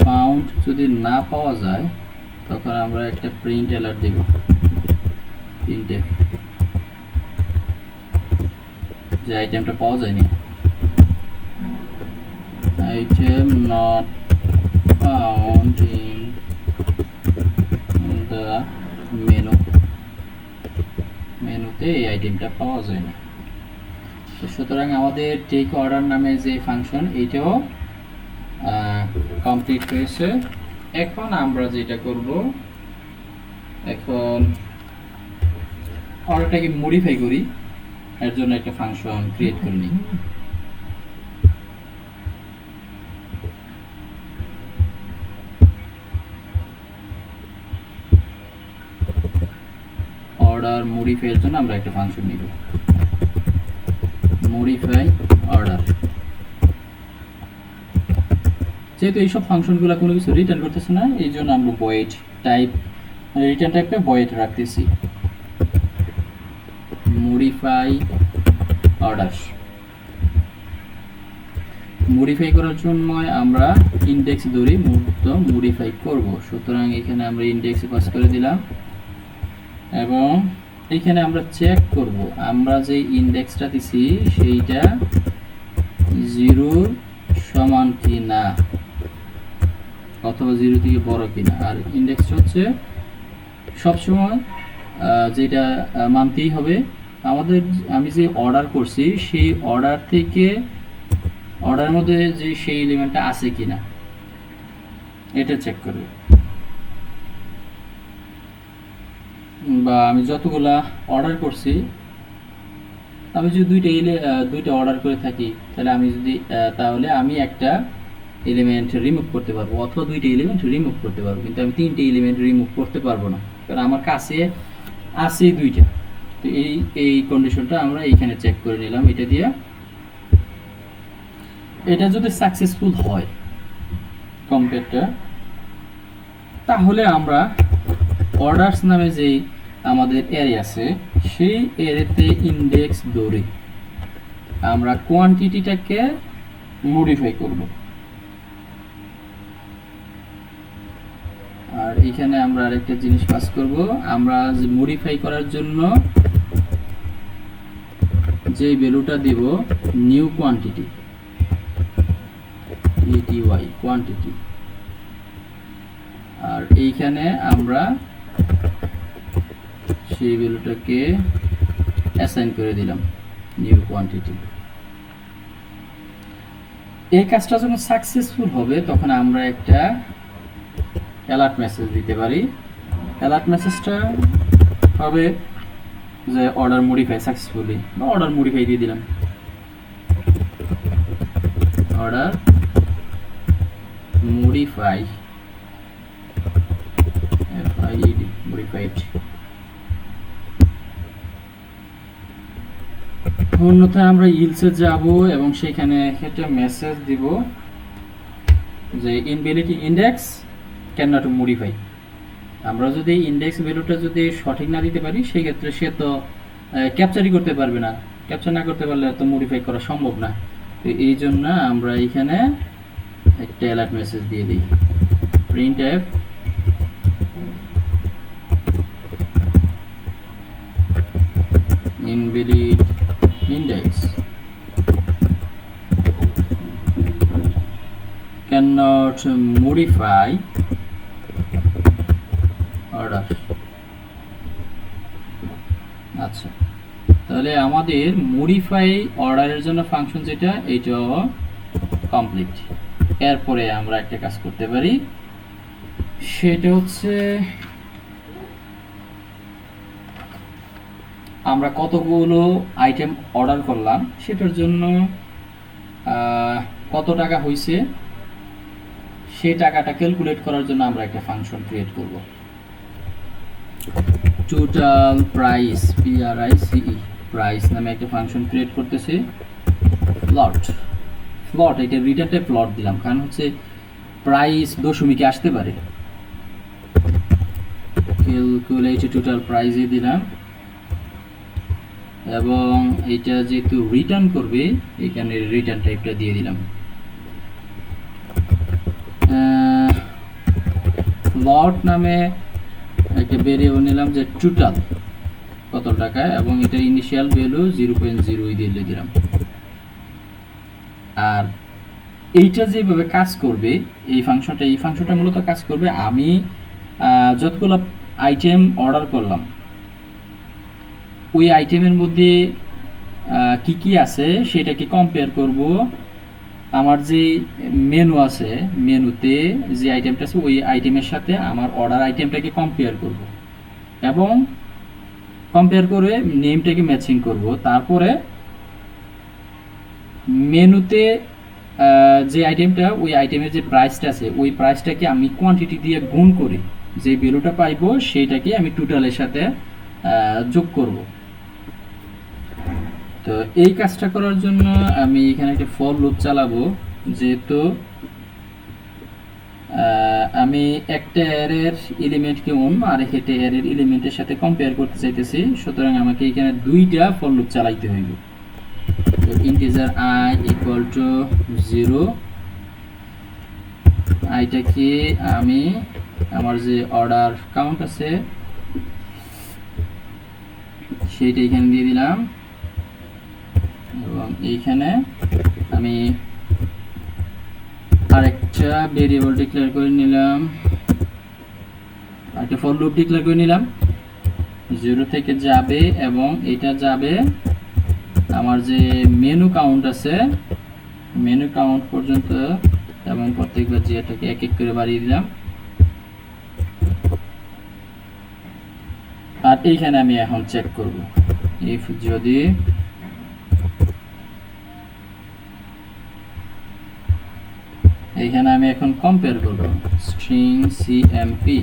ফাউন্ড যদি না পাওয়া যায় তখন আমরা একটা প্রিন্ট অ্যালার্ট দেব, প্রিন্টএফ, যে আইটেমটা পাওয়া যায়নি, item not found in the মেনুতে এই আইটেমটা পাওয়া যায় না। সুতরাং আমাদের টেক অর্ডার নামে যে ফাংশন এইটাও কমপ্লিট হয়েছে। এখন আমরা যেটা করব, এখন অর্ডারটাকে মডিফাই করি, এর জন্য একটা ফাংশন ক্রিয়েট করে নিই। অর্ডার মডিফাই এর জন্য আমরা একটা ফাংশন নিব, মডিফাই অর্ডার। যেহেতু এইসব ফাংশনগুলো কোনো কিছু রিটার্ন করতেছে না, এই জন্য আমরা ভয়েড টাইপ, রিটার্ন টাইপটা ভয়েড রাখতেছি। মডিফাই অর্ডার, মডিফাই করার জন্য আমরা ইন্ডেক্স ধরি মুহূর্ত মডিফাই করব। সুতরাং এখানে আমরা ইন্ডেক্সে পাস করে দিলাম এবং এখানে আমরা চেক করব আমরা যে ইন্ডেক্সটা দিছি সেইটা 0 সমান কি না অথবা 0 থেকে বড় কিনা। আর ইন্ডেক্স হচ্ছে সবসময় যেটা মানতেই হবে আমাদের, আমি যে অর্ডার করছি সেই অর্ডার থেকে অর্ডারের মধ্যে যে সেই এলিমেন্টটা আছে কিনা এটা চেক করবে। বা আমি যতগুলা অর্ডার করছি, আমি যদি দুইটা অর্ডার করে থাকি তাহলে আমি একটা এলিমেন্ট রিমুভ করতে পারবো অথবা দুইটা এলিমেন্ট রিমুভ করতে পারবো, কিন্তু আমি তিনটে এলিমেন্ট রিমুভ করতে পারবো না, কারণ আমার কাছে আছে দুইটা। তো এই কন্ডিশনটা আমরা এইখানে চেক করে নিলাম এটা দিয়ে। এটা যদি সাকসেসফুল হয় কম্পেয়ারটা, তাহলে আমরা অর্ডারস নামে যে আমাদের অ্যারে আছে সেই অ্যারেতে ইন্ডেক্স ধরে আমরা কোয়ান্টিটিটাকে মডিফাই করব। আর এখানে আমরা আরেকটা জিনিস পাস করব, আমরা যে মডিফাই করার জন্য যে ভ্যালুটা দেব নিউ কোয়ান্টিটি, এটিওয়াই কোয়ান্টিটি। আর এইখানে আমরা সেই ভ্যালুটাকে অ্যাসাইন করে দিলাম নিউ কোয়ান্টিটি। এই কাজটা যখন সাকসেসফুল হবে তখন আমরা একটা অ্যালার্ট মেসেজ দিতে পারি। অ্যালার্ট মেসেজটা হবে যে অর্ডার মডিফাই সাকসেসফুলি, বা অর্ডার মডিফাই দিয়ে দিলাম, অর্ডার মডিফাই মডিফাইড। অন্যথায় আমরা ইলসে যাব এবং সেখানে একটা মেসেজ দিব যে invalid index can not modify. আমরা যদি ইন্ডেক্স ভ্যালুটা যদি সঠিক না দিতে পারি সেই ক্ষেত্রে সে তো ক্যাপচারই করতে পারবে না, ক্যাপচার না করতে পারলে তো মডিফাই করা সম্ভব না। তো এই জন্য আমরা এখানে একটা অ্যালার্ট মেসেজ দিয়ে দিই, printf invalid index cannot modify order। আচ্ছা, তাহলে আমাদের মডিফাই অর্ডারের জন্য ফাংশন যেটা এইটা কমপ্লিট। এরপরে আমরা একটা কাজ করতে পারি, সেটা হচ্ছে আমরা কতগুলো আইটেম অর্ডার করলাম সেটার জন্য কত টাকা হয়েছে সেই টাকাটা ক্যালকুলেট করার জন্য আমরা একটা ফাংশন ক্রিয়েট করব। টোটাল প্রাইস, PRICE প্রাইস নামে একটা ফাংশন ক্রিয়েট করতেছি। প্লট এটা রিটার্ন টাইপ প্লট দিলাম, কারণ হচ্ছে প্রাইস দশমিকে আসতে পারে। ক্যালকুলেট টোটাল প্রাইসই দিলাম এবং এটা যেহেতু রিটার্ন করবে এখানে রিটার্ন টাইপটা দিয়ে দিলাম। প্লট নামে একটা ভেরিয়েবল নিলাম যে টোটাল কত টাকা, এবং এটা ইনিশিয়াল ভ্যালু 0.0 দিয়ে দিলাম। আর এইটা যেভাবে কাজ করবে এই ফাংশনটা মূলত কাজ করবে, আমি যতগুলো আইটেম অর্ডার করলাম ওই আইটেমের মধ্যে কি কি আছে সেটাকে কম্পেয়ার করব। আমার যে মেনু আছে, মেনুতে যে আইটেমটা আছে ওই আইটেমের সাথে আমার অর্ডার আইটেমটাকে কম্পেয়ার করব এবং কম্পেয়ার করে নেমটাকে ম্যাচিং করব। তারপরে মেনুতে যে আইটেমটা ওই আইটেমের যে প্রাইসটা আছে ওই প্রাইসটাকে আমি কোয়ান্টিটি দিয়ে গুণ করে যে ভ্যালুটা পাইবো সেইটাকে আমি টোটালের সাথে যোগ করব। তো এই কাজটা করার জন্য আমি এখানে একটা ফর লুপ চালাবো, যেহেতু আমি একটা অ্যারের এলিমেন্টকে অন্য আরেকটা অ্যারের এলিমেন্টের সাথে কম্পেয়ার করতে চাইতেছি, সুতরাং আমাকে এখানে দুইটা ফর লুপ চালাইতে হইব। তো ইন্টিজার I ইকুয়াল টু 0, আইটাকে আমি আমার যে অর্ডার কাউন্ট আছে সেইটা এখানে দিয়ে দিলাম, এবং এইখানে আমি আরেকটা ভেরিয়েবল ডিক্লেয়ার করে নিলাম, একটা ফর লুপ ডিক্লেয়ার করে নিলাম। 0 থেকে যাবে এবং এটা যাবে আমার যে মেনু কাউন্ট আছে মেনু কাউন্ট পর্যন্ত, এবং প্রত্যেকবার যে এটাকে এক এক করে বাড়িয়ে দিলাম। আর এইখানে আমি এখন চেক করব, ইফ যদি এইখানে আমি এখন কম্পেয়ার করব স্ট্রিং সিএমপি,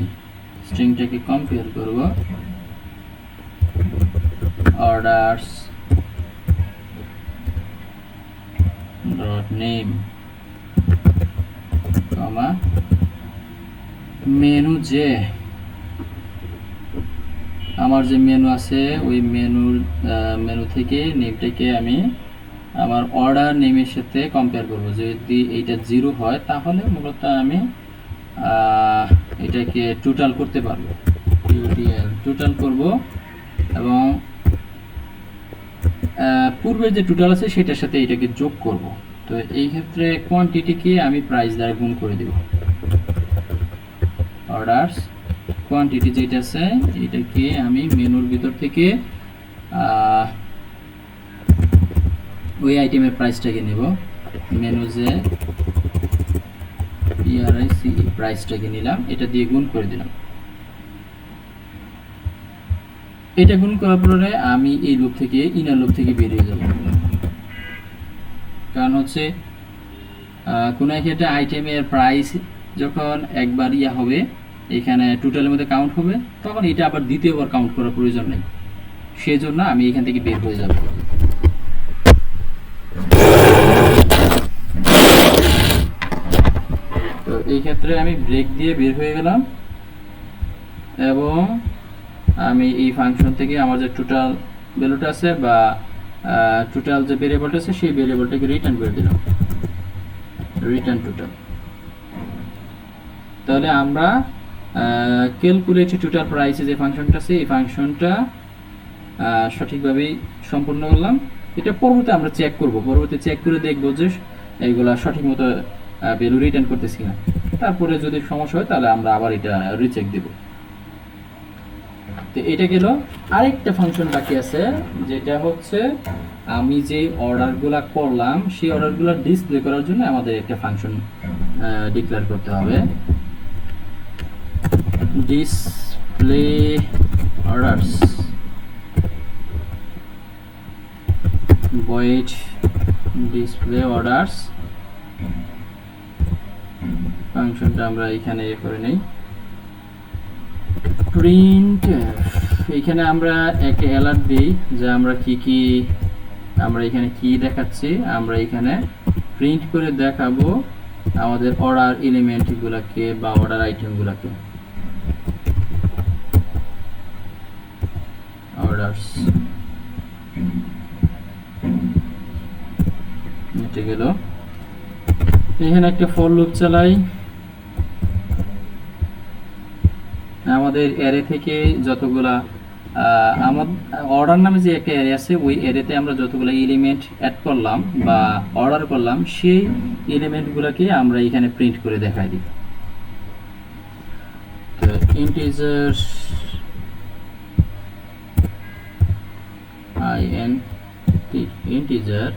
স্ট্রিংটাকে কম্পেয়ার করব অর্ডারস ডট নেম কমা মেনু, যে আমার যে মেনু আছে ওই মেনু থেকে নেমটাকে আমি আমার অর্ডার নেমের সাথে কম্পেয়ার করব। যদি এইটা 0 হয় তাহলে মূলত আমি এটাকে টোটাল করতে পারবো, টোটাল করব, এবং পূর্বের যে টোটাল আছে সেটার সাথে এটাকে যোগ করব। তো এই ক্ষেত্রে কোয়ান্টিটিকে আমি প্রাইস দ্বারা গুণ করে দেব। অর্ডারস কোয়ান্টিটি যেটা আছে এটাকে আমি মেনুর ভিতর থেকে ওই আইটেমের প্রাইসটাকে নেব, মেনু যে PRICE প্রাইসটাকে নিলাম, এটা দিয়ে গুণ করে দিলাম। এটা গুণ করার পরে আমি এই লুপ থেকে ইনার লুপ থেকে বেরিয়ে যাব, কারণ হচ্ছে কোনো একটা আইটেমের প্রাইস যখন একবার ইয়া হবে এখানে টোটালের মধ্যে কাউন্ট হবে, তখন এটা আবার দ্বিতীয়বার কাউন্ট করার প্রয়োজন নেই, সেই জন্য আমি এখান থেকে বের হয়ে যাব। তো এই ক্ষেত্রে আমি ব্রেক দিয়ে বের হয়ে গেলাম, এবং আমি এই ফাংশন থেকে আমার যে টোটাল ভ্যালুটা আছে বা টোটাল যে ভেরিয়েবলটা আছে সেই ভেরিয়েবলটাকে রিটার্ন করে দিলাম, রিটার্ন টোটাল। তাহলে আমরা ক্যালকুলেট টোটাল প্রাইসে যে ফাংশনটা আছে এই ফাংশনটা সঠিকভাবেই সম্পূর্ণ করলাম। এটা পরবর্তীতে আমরা চেক করব, পরবর্তীতে চেক করে দেখব যে এইগুলা সঠিক মতো ভ্যালু রিটার্ন করতেছি কিনা। তারপরে যদি সমস্যা হয় তাহলে আমরা আবার এটা রিচেক দেব। তো এটা গেল। আরেকটা ফাংশন বাকি আছে, যেটা হচ্ছে আমি যে অর্ডারগুলা করলাম সেই অর্ডারগুলো ডিসপ্লে করার জন্য আমাদের একটা ফাংশন ডিক্লেয়ার করতে হবে, display orders void display orders ফাংশনটা আমরা এখানে করে নেই। প্রিন্ট, এখানে আমরা একটা অ্যালার্ট দিই যে আমরা কি আমরা এখানে কি দেখাচ্ছি, আমরা এখানে প্রিন্ট করে দেখাবো আমাদের অর্ডার এলিমেন্টগুলোকে বা অর্ডার আইটেমগুলোকে। অর্ডারস এটা গেল। এখানে একটা ফর লুপ চালাই, আমাদের অ্যারে থেকে যতগুলা আমাদের অর্ডার নামে যে একটা অ্যারে আছে ওই অ্যারেতে আমরা যতগুলো এলিমেন্ট অ্যাড করলাম বা অর্ডার করলাম সেই এলিমেন্টগুলোকে আমরা এখানে প্রিন্ট করে দেখাই দিই। তো integer integer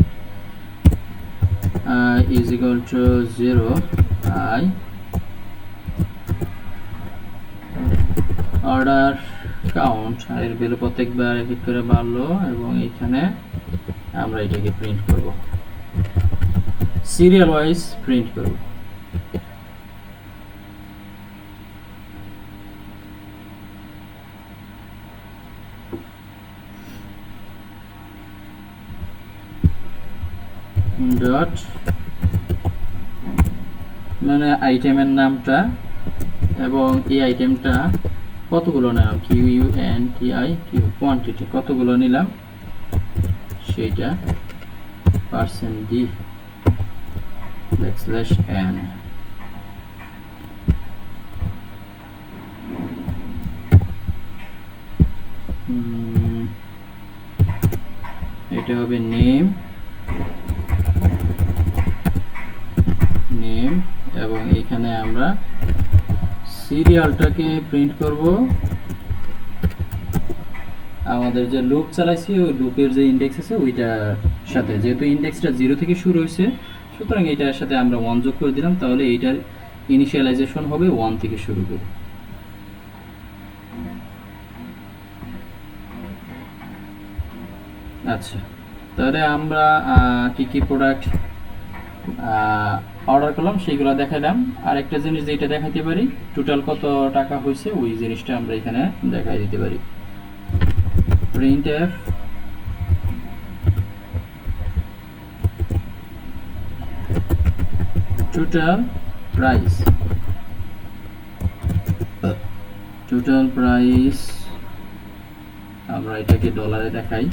I is equal to 0, I order count এর ভ্যালু প্রত্যেকবার এক এক করে বাড়লো, এবং এখানে আমরা এটাকে প্রিন্ট করব, সিরিয়াল ওয়াইজ প্রিন্ট করব। ডট মানে আইটেমের নামটা এবং এই আইটেমটা কতগুলো নিলাম, QUNTI কোয়ান্টিটি কতগুলো নিলাম সেইটা %d\n। এটা হবে নেম এবং এখানে আমরা সিরিয়ালটাকে প্রিন্ট করব আমাদের যে লুপ চালাইছি ওই লুপের যে ইন্ডেক্স আছে ওইটার সাথে, যেহেতু ইন্ডেক্সটা 0 থেকে শুরু হয়েছে সুতরাং এইটার সাথে আমরা 1 যোগ করে দিলাম, তাহলে এইটার ইনিশিয়ালাইজেশন হবে 1 থেকে শুরু করে। আচ্ছা, তাহলে আমরা কি কি প্রোডাক্ট অর্ডার করলাম সেইগুলো দেখাইলাম। আর একটা জিনিস যেটা দেখাইতে পারি, টোটাল কত টাকা হয়েছে ওই জিনিসটা আমরা এখানে দেখাই দিতে পারি। printf total price আমরা এটাকে ডলারে দেখাই,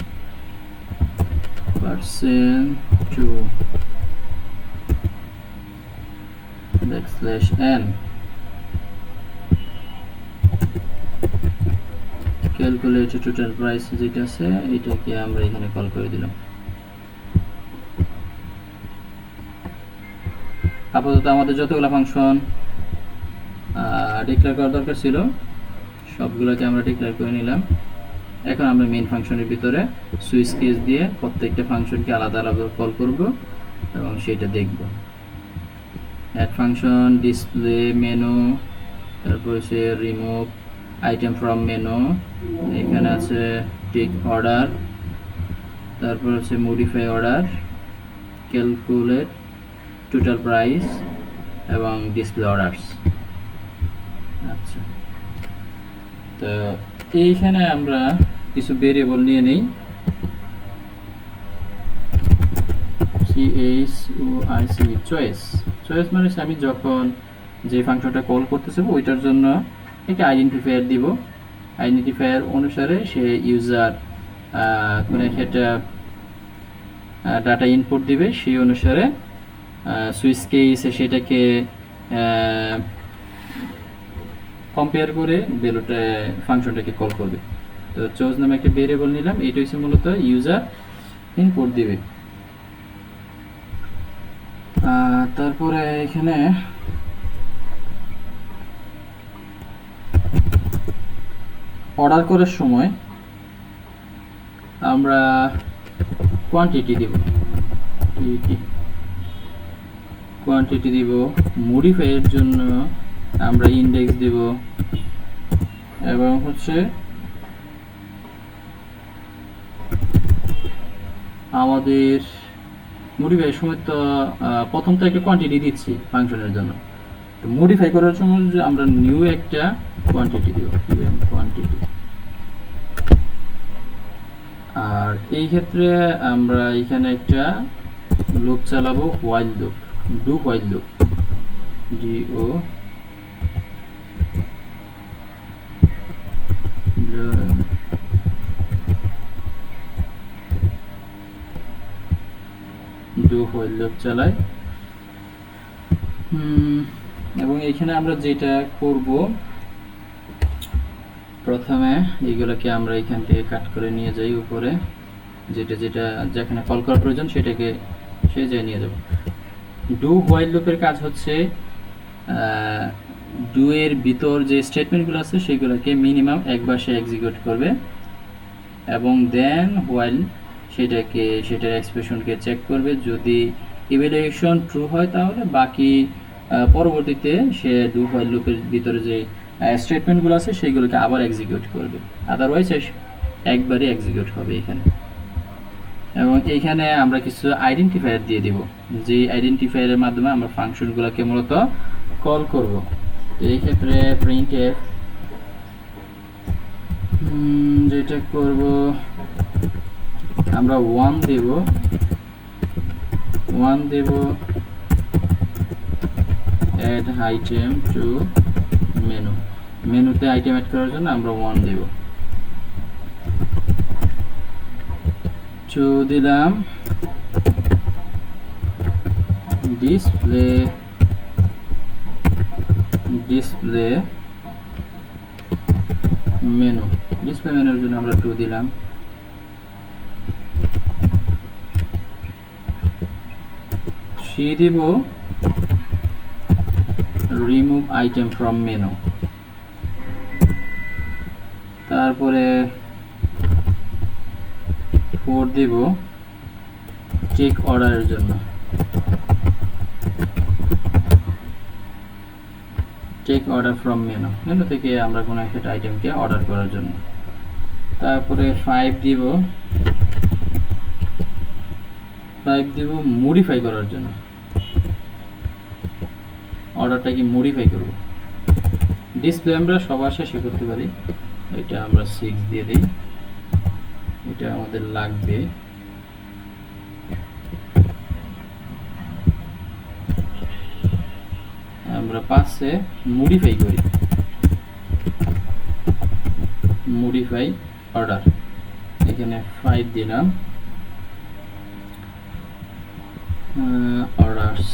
%2\n ক্যালকুলেট টোটাল প্রাইস যেটা আছে এটাকে আমরা এখানে কল করে দিলাম। আপাতত আমাদের যতগুলো ফাংশন ডিক্লেয়ার করার দরকার ছিল সবগুলোকে আমরা ডিক্লেয়ার করে নিলাম। এখন আমরা মেইন ফাংশনের ভিতরে সুইচ কেস দিয়ে প্রত্যেকটা ফাংশনকে আলাদা আলাদা কল করব এবং সেটা দেখব। অ্যাড ফাংশন, ডিসপ্লে, মেনু, তারপর হচ্ছে রিমুভ আইটেম ফ্রম মেনু, এখানে আছে টেক অর্ডার, তারপর হচ্ছে modify order, calculate total price এবং ডিসপ্লে অর্ডারস। আচ্ছা, তো এইখানে আমরা কিছু ভেরিয়েবল নিয়ে নেই। চয়েস মানে আমি যখন যে ফাংশনটা কল করতেছি ওইটার জন্য একটা আইডেন্টিফায়ার দিব। আইডেন্টিফায়ার অনুসারে সে ইউজার কোনো একটা ডাটা ইনপুট দিবে, সেই অনুসারে সুইচ কেসে সেটাকে কম্পেয়ার করে ভ্যালুটা ফাংশনটাকে কল করবে। তো চয়েস নামে একটা ভেরিয়েবল নিলাম, এটা হচ্ছে মূলত ইউজার ইনপুট দিবে। তারপরে এখানে অর্ডার করার সময় আমরা কোয়ান্টিটি দিব, মডিফাইয়ের জন্য আমরা ইন্ডেক্স দিব এবং হচ্ছে আমাদের মডিফাইয়ের সময় তো প্রথম তো একটা কোয়ান্টিটি দিচ্ছি ফাংশনের জন্য, তো মডিফাই করার সময় আমরা নিউ একটা কোয়ান্টিটি দিব, কোয়ান্টিটি। আর এই ক্ষেত্রে আমরা এখানে একটা লুপ চালাবো, while loop, do while loop, DO do while loop চালাই। এবং এখানে আমরা যেটা করব, প্রথমে এইগুলোকে আমরা এখান থেকে কাট করে নিয়ে যাই উপরে, যেটা যেখানে কল করার প্রয়োজন সেটাকে সে জায়গায় নিয়ে যাব। ডু হোয়াইল লুপের কাজ হচ্ছে ডু এর ভিতর যে স্টেটমেন্টগুলো আছে সেগুলোকে মিনিমাম একবার সে এক্সিকিউট করবে এবং দেন হোয়াইল সেটার এক্সপ্রেশনকে চেক করবে। যদি ইভ্যালুয়েশন ট্রু হয় তাহলে বাকি পরবর্তীতে সে ডু হোয়াইল লুপের ভিতরে যে স্টেটমেন্টগুলো আছে সেইগুলোকে আবার এক্সিকিউট করবে, আদারওয়াইজ একবারই এক্সিকিউট হবে এখানে। এবং এইখানে আমরা কিছু আইডেন্টিফায়ার দিয়ে দিব, যে আইডেন্টিফায়ারের মাধ্যমে আমরা ফাংশনগুলোকে মূলত কল করব। তো এই ক্ষেত্রে printf যেটা করব আমরা 1 দেব অ্যাড আইটেম টু মেনু, মেনুতে আইটেম অ্যাড করার জন্য আমরা 1 দেব। 2 দিলাম ডিসপ্লে মেনু, ডিসপ্লে মেনুর জন্য আমরা 2 দিলাম। 3 দিব রিমুভ আইটেম ফ্রম মেনু। তারপরে 4 দিব চেক অর্ডারের জন্য, take order from menu, menu থেকে আমরা কোনো একটা আইটেমকে অর্ডার করার জন্য। তারপরে 5 দিব মডিফাই করার জন্য, অর্ডারটাকে মডিফাই করব। ডিসপ্লে আমরা সবার শেষে করতে পারি, এটা আমরা 6 দিয়ে দিই, এটা আমাদের লাগবে। আমরা 5-এ মডিফাই করি, মডিফাই অর্ডার, এখানে 5 দিলাম। অর্ডারস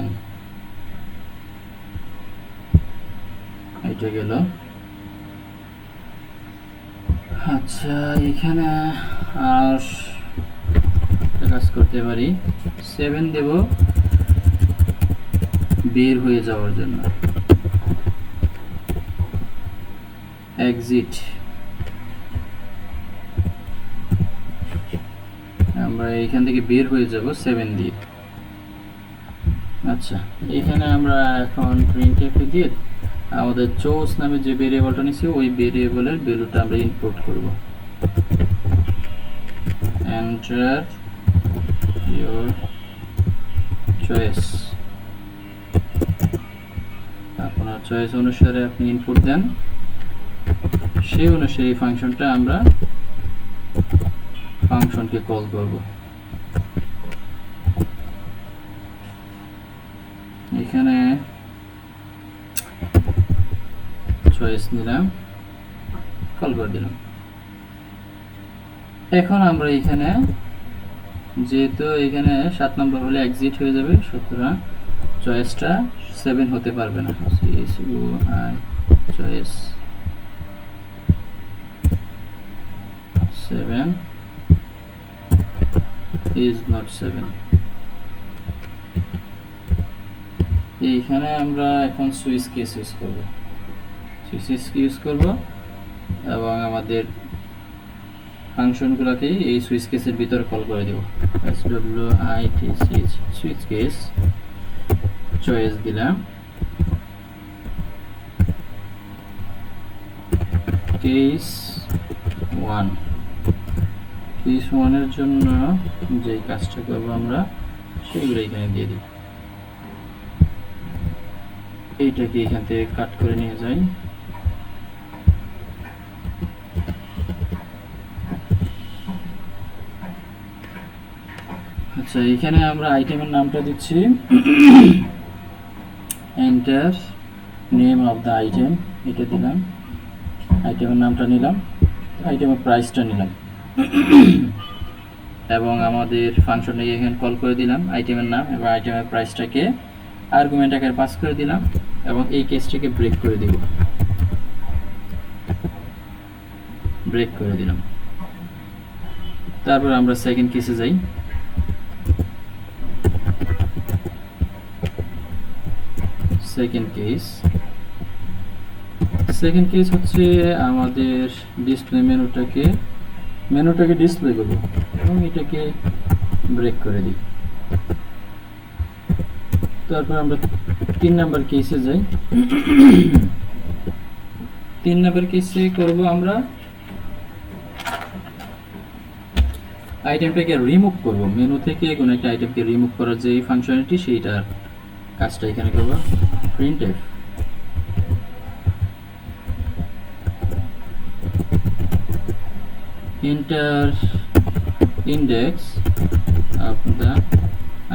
\n এটা গেল। আচ্ছা, এখানে আর কাজ করতে পারি, 7 দেব বের হয়ে যাওয়ার জন্য, এক্সিট, আমরা এখান থেকে বের হয়ে যাব 7 দিয়ে। আচ্ছা, এখানে আমরা এখন printf দিয়ে আমাদের চোস নামে যে ভেরিয়েবলটা নিছি ওই ভেরিয়েবলের ভ্যালুটা আমরা ইনপুট করব। এন্টার your choice, আপনার চয়েস অনুসারে আপনি ইনপুট দেন, সেই অনুসারে এই ফাংশনটা আমরা ফাংশনকে কল করব। এখানে চয়েস নিলাম, কল করে দিলাম। এখন আমরা এখানে যেহেতু এখানে 7 নম্বর হলে এক্সিট হয়ে যাবে, সুতরাং চয়েসটা 7 হতে পারবে না। Choice 7 is not 7। এইখানে আমরা এখন সুইচ কেস ইউজ করব, এবং আমাদের ফাংশনগুলোকে এই সুইচ কেসের ভিতরে কল করে দেব। switch সুইচ কেস, চয়েস দিলাম, কেস 1, কেস 1 এর জন্য যে কাজটা করব আমরা সেগুলো এখানে দিয়ে দিই। এইটাকে এখান থেকে কাট করে নিয়ে যাই। আচ্ছা, এখানে আমরা আইটেমের নামটা দিচ্ছি enter name of the item, এটা দিলাম, আইটেমের নামটা নিলাম, আইটেমের প্রাইসটা নিলাম, এবং আমাদের ফাংশনটাকে এখানে কল করে দিলাম আইটেমের নাম এবং আইটেমের প্রাইসটাকে আর্গুমেন্ট আকারে পাস করে দিলাম, এবং এই কেসটাকে ব্রেক করে দিব, ব্রেক করে দিলাম। তারপর আমরা সেকেন্ড কেসে যাই। সেকেন্ড কেস হচ্ছে আমাদের ডিসপ্লে মেনুটাকে ডিসপ্লে করব এবং এটাকে ব্রেক করে দিই। তারপর আমরা 3 নাম্বার কেসে যাই। 3 নাম্বার কেসে করব আমরা আইটেমটাকে রিমুভ করব, মেনু থেকে কোনো একটা আইটেমকে রিমুভ করার যে ফাংশনালিটি সেইটার কাজটা এখানে করব। printf enter index of the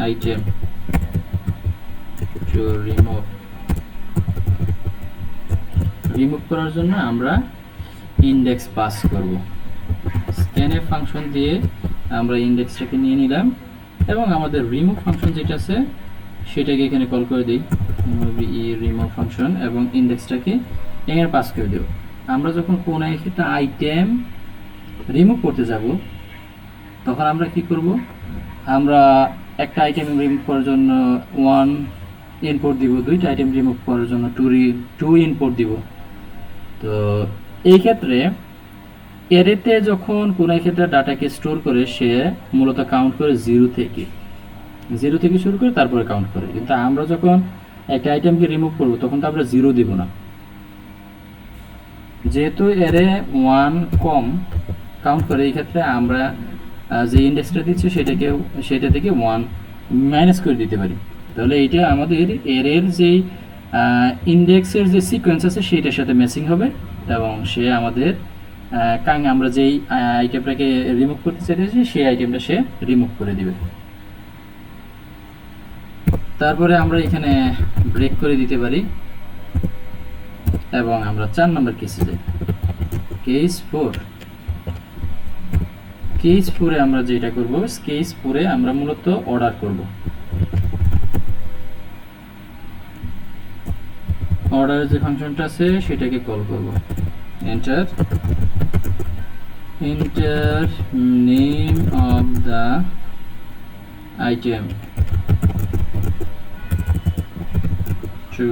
item to remove করার জন্য আমরা ইন্ডেক্স পাস করব। স্ক্যানএফ ফাংশন দিয়ে আমরা ইন্ডেক্সটাকে নিয়ে নিলাম এবং আমাদের রিমুভ ফাংশন যেটা আছে সেটাকে এখানে কল করে দিই, রিমুভ ফাংশন, এবং ইন্ডেক্সটাকে এখানে পাস করে দেব। আমরা যখন কোনো একটা আইটেম রিমুভ করতে যাব তখন আমরা কি করব, আমরা একটা আইটেম রিমুভ করার জন্য 1 ইনপুট দিব, দুইটা আইটেম রিমুভ করার জন্য 2 ইনপুট দিব। তো এই ক্ষেত্রে অ্যারেতে যখন কোনো ক্ষেত্রে ডাটাকে স্টোর করে সে মূলত কাউন্ট করে জিরো থেকে শুরু করে তারপরে কাউন্ট করে, কিন্তু আমরা যখন একটা আইটেমকে রিমুভ করব তখন তো আমরা জিরো দিব না, যেহেতু অ্যারে 1 কম কাউন্ট করে। এই ক্ষেত্রে আমরা যে ইন্ডেক্সটা দিচ্ছি সেটা থেকে 1 মাইনাস করে দিতে পারি। তাহলে এটা আমাদের অ্যারের যেই ইন্ডেক্সের যে সিকোয়েন্স আছে সেটার সাথে ম্যাচিং হবে এবং সে আমাদের আমরা যেই আইটেমটাকে রিমুভ করতে চাইতেছি সেই আইটেমটা সে রিমুভ করে দিবে। তারপরে আমরা এখানে ব্রেক করে দিতে পারি এবং আমরা 4 নম্বর কেসে যাই। কেস 4 আমরা যেটা করব, কেস 4 আমরা মূলত অর্ডার করব। অর্ডারের যে ফাংশনটা আছে সেটাকে কল করব। Enter name of the item to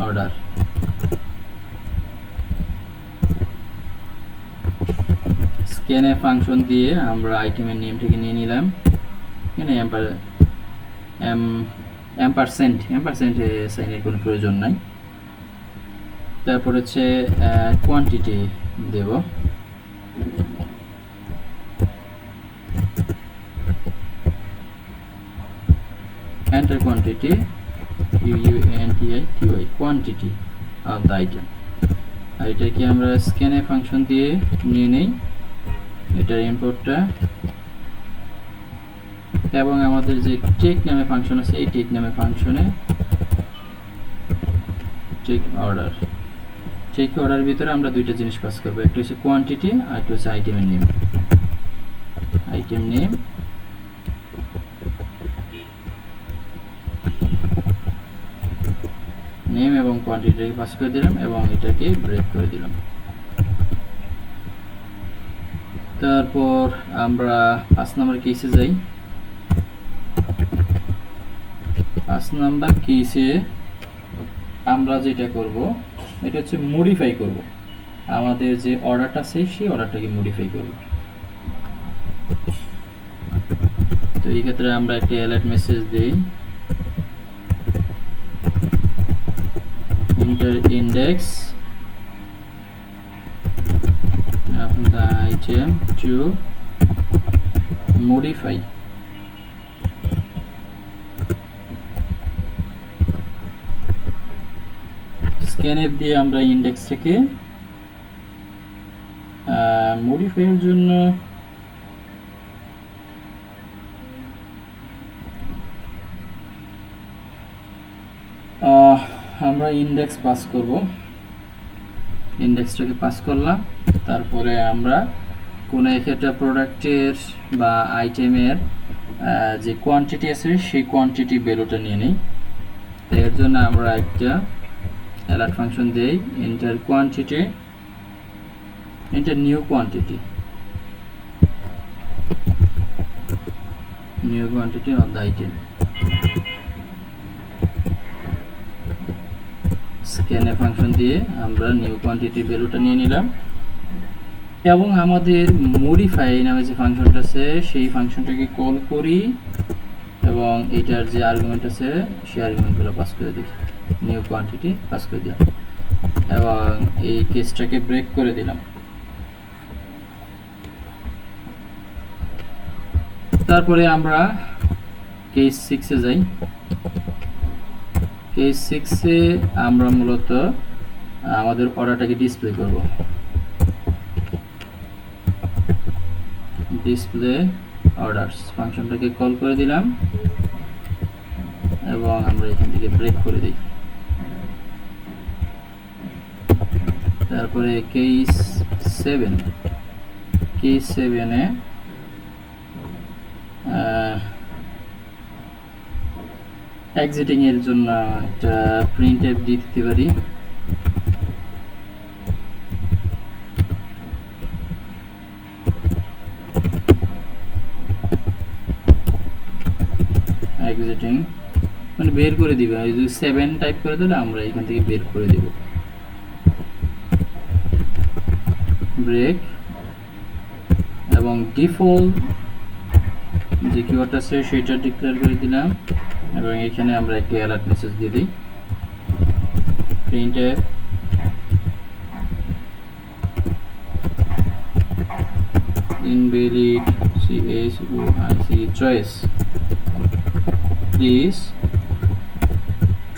order. Scanf function দিয়ে আমরা আইটেমের নেমটাকে নিয়ে নিলাম, এখানে এম্পারসেন্ট সাইনের কোনো প্রয়োজন নাই। তারপর হচ্ছে কোয়ান্টিটি দেব, enter quantity quantity of the item. আর এটাকে আমরা স্ক্যানএফ ফাংশন দিয়ে নিয়ে নেই এটার ইনপুটটা, এবং আমাদের যে টেক নামে ফাংশন আছে এই টেক নামে ফাংশনে টেক অর্ডার ভিতরে আমরা দুইটা জিনিস পাস করব, একটা হচ্ছে কোয়ান্টিটি আর একটা হচ্ছে আইটেমের নেম। নেম এবং কোয়ান্টিটিকে পাস করে দিলাম এবং এটাকে ব্রেক করে দিলাম। তারপর আমরা 5 নম্বর কেসে যাই। 5 নম্বর কেসে আমরা যেটা করব এটা হচ্ছে মডিফাই করব, আমাদের যে অর্ডারটা আছে সেই অর্ডারটাকে মডিফাই করব। তো এই ক্ষেত্রে আমরা একটা অ্যালার্ট মেসেজ দেই, enter index of the item to modify। Scanf দিয়ে আমরা ইন্ডেক্স থেকে মডিফাইয়ের জন্য আমরা ইন্ডেক্স পাস করব। ইন্ডেক্সটাকে পাস করলাম, তারপরে আমরা কোনো একটা প্রোডাক্টের বা আইটেমের যে কোয়ান্টিটি আছে সেই কোয়ান্টিটি ভ্যালুটা নিয়ে নিই। এর জন্য আমরা একটা অ্যালার্ট ফাংশন দেই, enter new quantity of the item. Scanf function দিয়ে আমরা নিউ কোয়ান্টিটি ভ্যালুটা নিয়ে নিলাম এবং আমাদের মডিফাই নামে যে ফাংশনটা আছে সেই ফাংশনটাকে কল করি এবং এটার যে আর্গুমেন্ট আছে সেই আর্গুমেন্টগুলো পাস করে দিই, নিউ কোয়ান্টিটি পাস করে দিলাম এবং এই কেসটাকে ব্রেক করে দিলাম। তারপরে আমরা কেস 6 এ যাই। কেস 6 এ আমরা মূলত আমাদের অর্ডারটাকে ডিসপ্লে করব। ডিসপ্লে অর্ডারস ফাংশনটাকে কল করে দিলাম এবং আমরা এখান থেকে ব্রেক করে দিই। তারপরে কেস 7 এ এক্সিটিং এর জন্য একটা প্রিন্টএফ দিতে পারি। এক্সিটিং মানে বের করে দিবে, এই যে 7 টাইপ করে দিলে আমরা এখান থেকে বের করে দেব। ব্রেক এবং ডিফল্ট যে কিওয়ার্ড আছে সেটা ডিক্লেয়ার করে দিলাম এবং এখানে আমরা একটা অ্যালার্ট মেসেজ দিয়ে দিই printf invalid choice please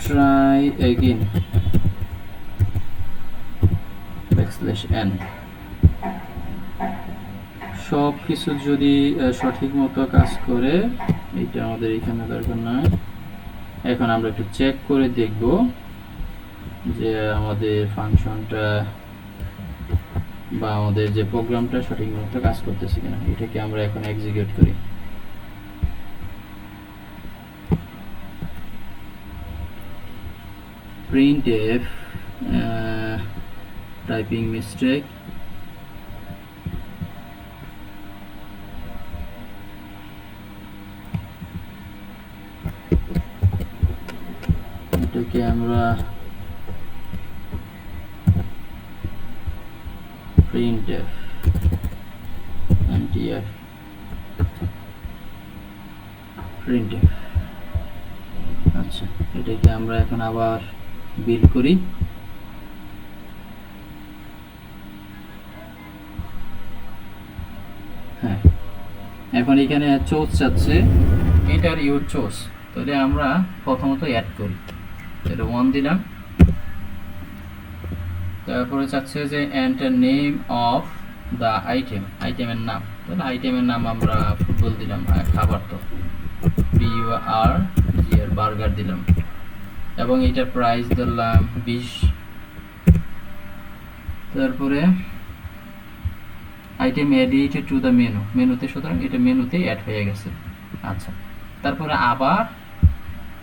try again \n। সব কিছু যদি সঠিক মতো কাজ করে, এটা আমাদের এখানে দরকার নয়। এখন আমরা একটু চেক করে দেখব যে আমাদের ফাংশনটা বা আমাদের যে প্রোগ্রামটা সঠিক মতো কাজ করতেছে কিনা। এটাকে আমরা এখন এক্সিকিউট করি। printf টাইপিং মিস্টেক, এটাকে আমরা printf ntf printf। আচ্ছা, এটাকে আমরা এখন আবার বিল্ড করি। হ্যাঁ, এখন এখানে চোজ চাচ্ছে, এন্টার ইউর চোজ। তাহলে আমরা প্রথমত অ্যাড করি, এটা 1 দিলাম। তারপরে চাচ্ছে যে enter name of the item, আইটেমের নাম। তাহলে আইটেমের নাম আমরা ফুটবল দিলাম, খাবার তো BURGR বার্গার দিলাম এবং এটার প্রাইস দিলাম 20। তারপরে item edited two the menu, মেনুতে, সুতরাং এটা মেনুতে অ্যাড হয়ে গেছে। আচ্ছা, তারপরে আবার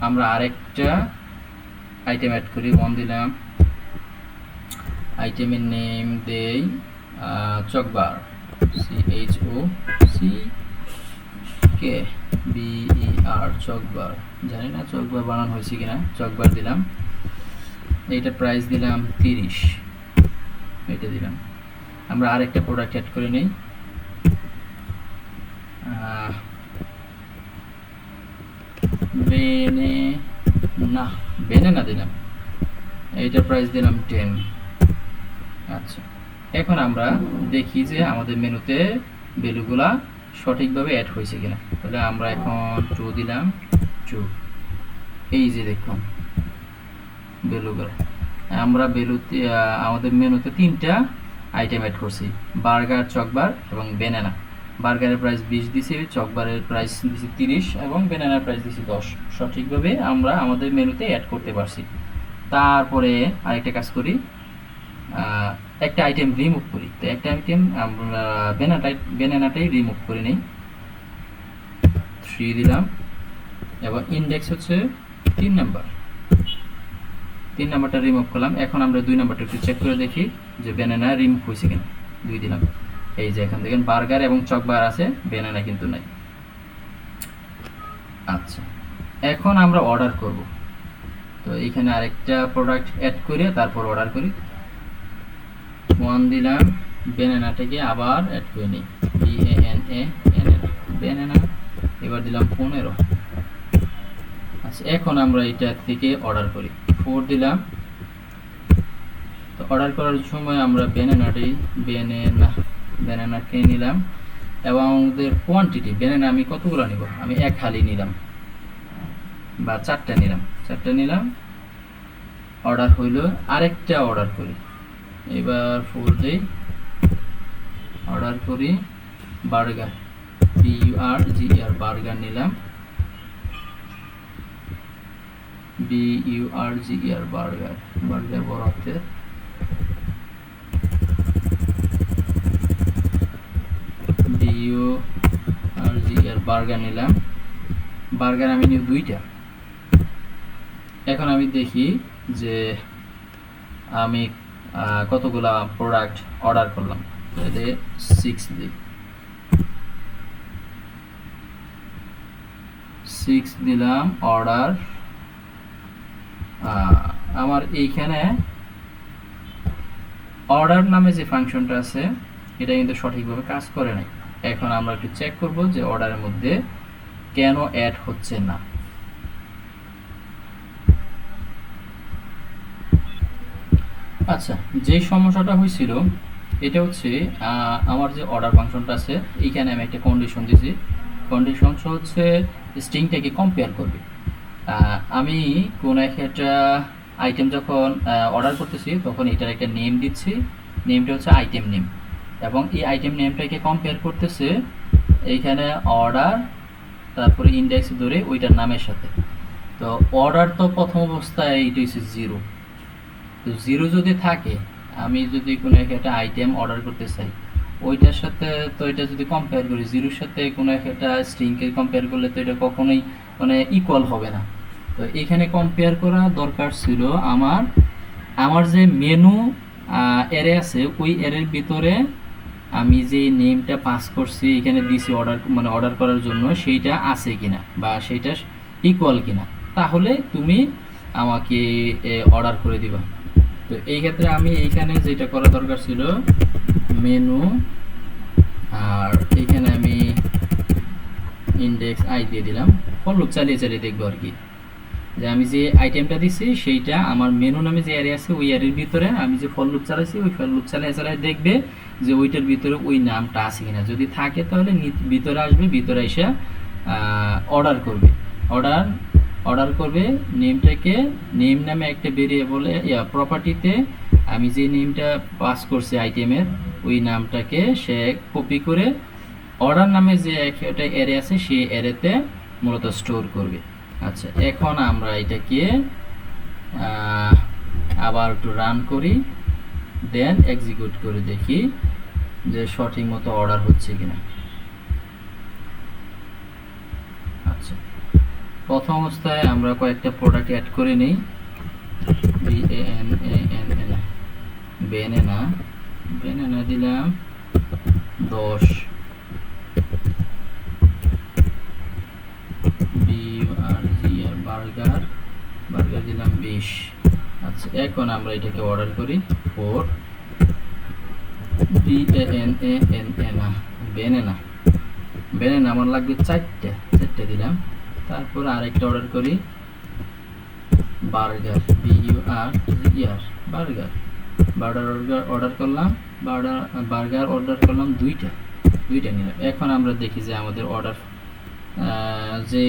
আমরা আরেকটা আইটেম অ্যাড করি, 1 দিলাম। আইটেমের নেম দেই চকবার, CHOCKBER চকবার। জানি না চকবার বানানো হয়েছে কিনা, চকবার দিলাম। এইটা প্রাইস দিলাম 30, এটা দিলাম। আমরা আরেকটা প্রোডাক্ট অ্যাড করে নেই, বেনেনা দিলাম, এইটার প্রাইস দিলাম 10। আচ্ছা, এখন আমরা দেখি যে আমাদের মেনুতে ভ্যালুগুলা সঠিকভাবে অ্যাড হয়েছে কিনা। তাহলে আমরা এখন 2 দিলাম, 2। এই যে দেখুন ভ্যালুগুলো, আমরা ভ্যালুতে আমাদের মেনুতে 3টা আইটেম অ্যাড করছি, বার্গার, চকবার এবং বেনানা। বার্গারের প্রাইস 20 দিছি, চকবারের প্রাইস দিছি 30 এবং বেনানার প্রাইস দিছি 10। সঠিকভাবে আমরা আমাদের মেনুতে অ্যাড করতে পারছি। তারপরে আরেকটা কাজ করি, একটা আইটেম রিমুভ করি। তো একটা আইটেম আমরা বেনানাটাই রিমুভ করে নেই, 3 দিলাম এবং ইন্ডেক্স হচ্ছে 3 নাম্বার, 3 নাম্বারটা রিমুভ করলাম। এখন আমরা 2 নাম্বারটা একটু চেক করে দেখি যে বেনানা রিমুভ হয়েছে কিনা, 2 দিলাম। এই যে এখান থেকে বার্গার এবং চকবার আছে, বেনানা কিন্তু নাই। আচ্ছা, এখন আমরা অর্ডার করব। তো এখানে আরেকটা প্রোডাক্ট অ্যাড করে তারপর অর্ডার করি, 1 দিলাম। বেনানাটাকে আবার অ্যাড করে নিই, বেনানা, এবার দিলাম 15। আচ্ছা, এখন আমরা এটা থেকে অর্ডার করি, 4 দিলাম। তো অর্ডার করার সময় আমরা বেনানাকে নিলাম এবং আমাদের কোয়ান্টিটি, বেনানা আমি কতগুলো নিব, আমি 1 হালি নিলাম বা 4টা নিলাম, 4টা নিলাম। অর্ডার হইল, আরেকটা অর্ডার করি, এবার 4 দেই, অর্ডার করি বার্গার, BURGER বার্গার নিলাম, BURGER বার্গার, বার্গার বড় হাতের, BURGER বার্গার নিলাম, বার্গার আমি নিব দুইটা। এখন আমি দেখি যে আমি কতগুলা প্রোডাক্ট অর্ডার করলাম। এতে 6 দিই, 6 দিলাম অর্ডার। আমার এইখানে অর্ডার নামে যে ফাংশনটা আছে এটা কিন্তু সঠিকভাবে কাজ করে নাই। এখন আমরা একটু চেক করব যে অর্ডারের মধ্যে কেন অ্যাড হচ্ছে না। আচ্ছা, যে সমস্যাটা হয়েছিল এটা হচ্ছে আমার যে অর্ডার ফাংশনটা আছে এইখানে আমি একটা কন্ডিশন দিয়েছি। কন্ডিশন হচ্ছে স্ট্রিংটাকে কম্পেয়ার করবে। আমি কোন একটা আইটেম যখন অর্ডার করতেছি তখন এটার একটা নেম দিচ্ছি, নেমটা হচ্ছে আইটেম নেম, এবং এই আইটেম নেমটাকে কম্পেয়ার করতেছে এইখানে অর্ডার তারপরে ইন্ডেক্স ধরে ওইটার নামের সাথে। তো অর্ডার তো প্রথম অবস্থায় এইটা হচ্ছে 0, তো 0 যদি থাকে, আমি যদি কোনো একটা আইটেম অর্ডার করতে চাই ওইটার সাথে, তো এটা যদি কম্পেয়ার করি 0-র সাথে কোনো একটা স্ট্রিংকে কম্পেয়ার করলে তো এটা কখনোই মানে ইকুয়াল হবে না। তো এখানে কম্পেয়ার করা দরকার ছিল আমার যে মেনু অ্যারে আছে ওই অ্যারের ভিতরে আমি যে নেমটা পাস করছি এখানে দিছি অর্ডার মানে অর্ডার করার জন্য সেইটা আছে কিনা বা সেইটা ইকুয়াল কিনা, তাহলে তুমি আমাকে অর্ডার করে দিবা। তো এই ক্ষেত্রে আমি এইখানে যেটা করা দরকার ছিল মেনু, আর এইখানে আমি ইন্ডেক্স আই দিয়ে দিলাম। ফর লুপ চালিয়ে চালিয়ে দেখবো আর কি, যে আমি যে আইটেমটা দিছি সেইটা আমার মেনু নামে যে অ্যারে আছে ওই অ্যারের ভিতরে আমি যে ফর লুপ চালাইছি ওই ফর লুপ চালিয়ে চালিয়ে দেখবে যে ওইটার ভিতরে ওই নামটা আছে কিনা। যদি থাকে তাহলে ভিতরে আসবে, ভিতরে এসে অর্ডার করবে, অর্ডার করবে নেমটাকে, নেম নামে একটা ভেরিয়েবলে প্রপার্টিতে আমি যে নেমটা পাস করছি আইটেমের ওই নামটাকে সে কপি করে অর্ডার নামে যে একটা অ্যারে আছে সেই অ্যারেতে মূলত স্টোর করবে। আচ্ছা, এখন আমরা এটাকে আবার একটু রান করি, দেন এক্সিকিউট করে দেখি যে সঠিক মতো অর্ডার হচ্ছে কিনা। আচ্ছা, প্রথম অবস্থায় আমরা কয়েকটা প্রোডাক্ট অ্যাড করে নিই, বেনানা দিলাম 10, বার্গার দিলাম 20। আচ্ছা, এখন আমরা এটাকে অর্ডার করি 4, বেনানা আমার লাগবে 4টে দিলাম। তারপর আরেকটা অর্ডার করি বার্গার, বার্গার অর্ডার করলাম, বার্গার অর্ডার করলাম দুইটা নিলাম। এখন আমরা দেখি যে আমাদের অর্ডার যে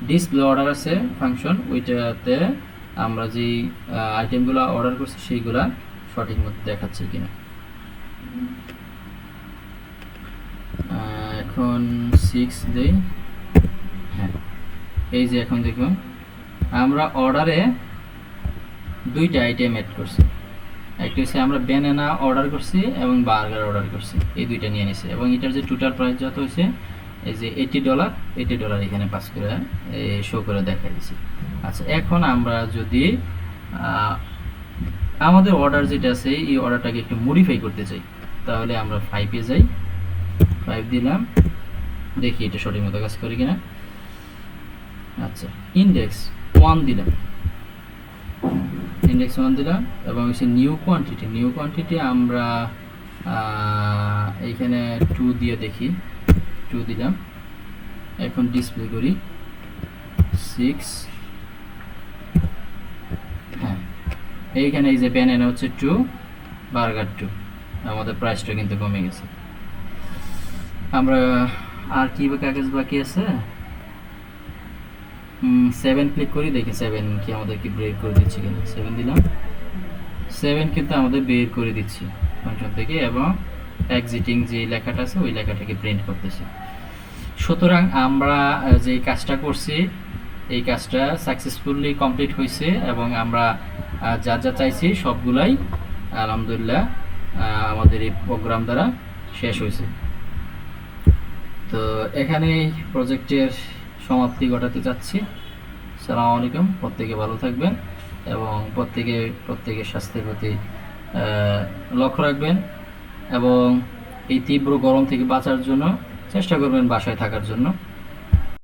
ডিসপ্লে অর্ডার আছে ফাংশন ওইটাতে আমরা যে আইটেমগুলো অর্ডার করছি সেইগুলা সঠিক মতো দেখাচ্ছে কিনা। এখন 6 দেই, হ্যাঁ এই যে এখন দেখুন আমরা অর্ডারে দুইটা আইটেম অ্যাড করছি, একটা হচ্ছে আমরা বেনানা অর্ডার করছি এবং বার্গার অর্ডার করছি, এই দুইটা নিয়ে নিছি, এবং এটার যে টোটাল প্রাইস যত হয়েছে এই যে $80 এখানে পাস করে শো করে দেখা দিচ্ছি। আচ্ছা, এখন আমরা যদি আমাদের অর্ডার যেটা আছে এই অর্ডারটাকে একটু মডিফাই করতে চাই তাহলে আমরা 5 এ যাই, 5 দিলাম, দেখি এটা সঠিক মতো কাজ করে কিনা। আচ্ছা, ইন্ডেক্স 1 দিলাম, এবং হচ্ছে নিউ কোয়ান্টিটি আমরা এইখানে 2 দিয়ে দেখি, 2 দিলাম। এখন ডিসপ্লে করি 6, হ্যাঁ এইখানে এই যে বেনানা হচ্ছে 2, বার্গার 2, আমাদের প্রাইসটা কিন্তু কমে গেছে। আমরা আর কি কাগজ বাকি আছে, 7 ক্লিক করি, দেখি 7 কি আমাদের কি বের করে দিচ্ছে কিনা। 7 দিলাম, 7 কিন্তু আমাদের বের করে দিচ্ছি ফাংশন থেকে, এবং এক্সিটিং যে লেখাটা আছে ওই লেখাটাকে প্রিন্ট করতেছি। সুতরাং আমরা যে কাজটা করছি এই কাজটা সাকসেসফুলি কমপ্লিট হয়েছে এবং আমরা যা যা চাইছি সবগুলাই আলহামদুলিল্লাহ আমাদের এই প্রোগ্রাম দ্বারা শেষ হয়েছে। তো এখানেই প্রজেক্টের সমাপ্তি ঘটাতে চাচ্ছি। আসসালামু আলাইকুম, প্রত্যেকে ভালো থাকবেন এবং প্রত্যেকের স্বাস্থ্যের প্রতি লক্ষ্য রাখবেন এবং এই তীব্র গরম থেকে বাঁচার জন্য চেষ্টা করবেন বাসায় থাকার জন্য।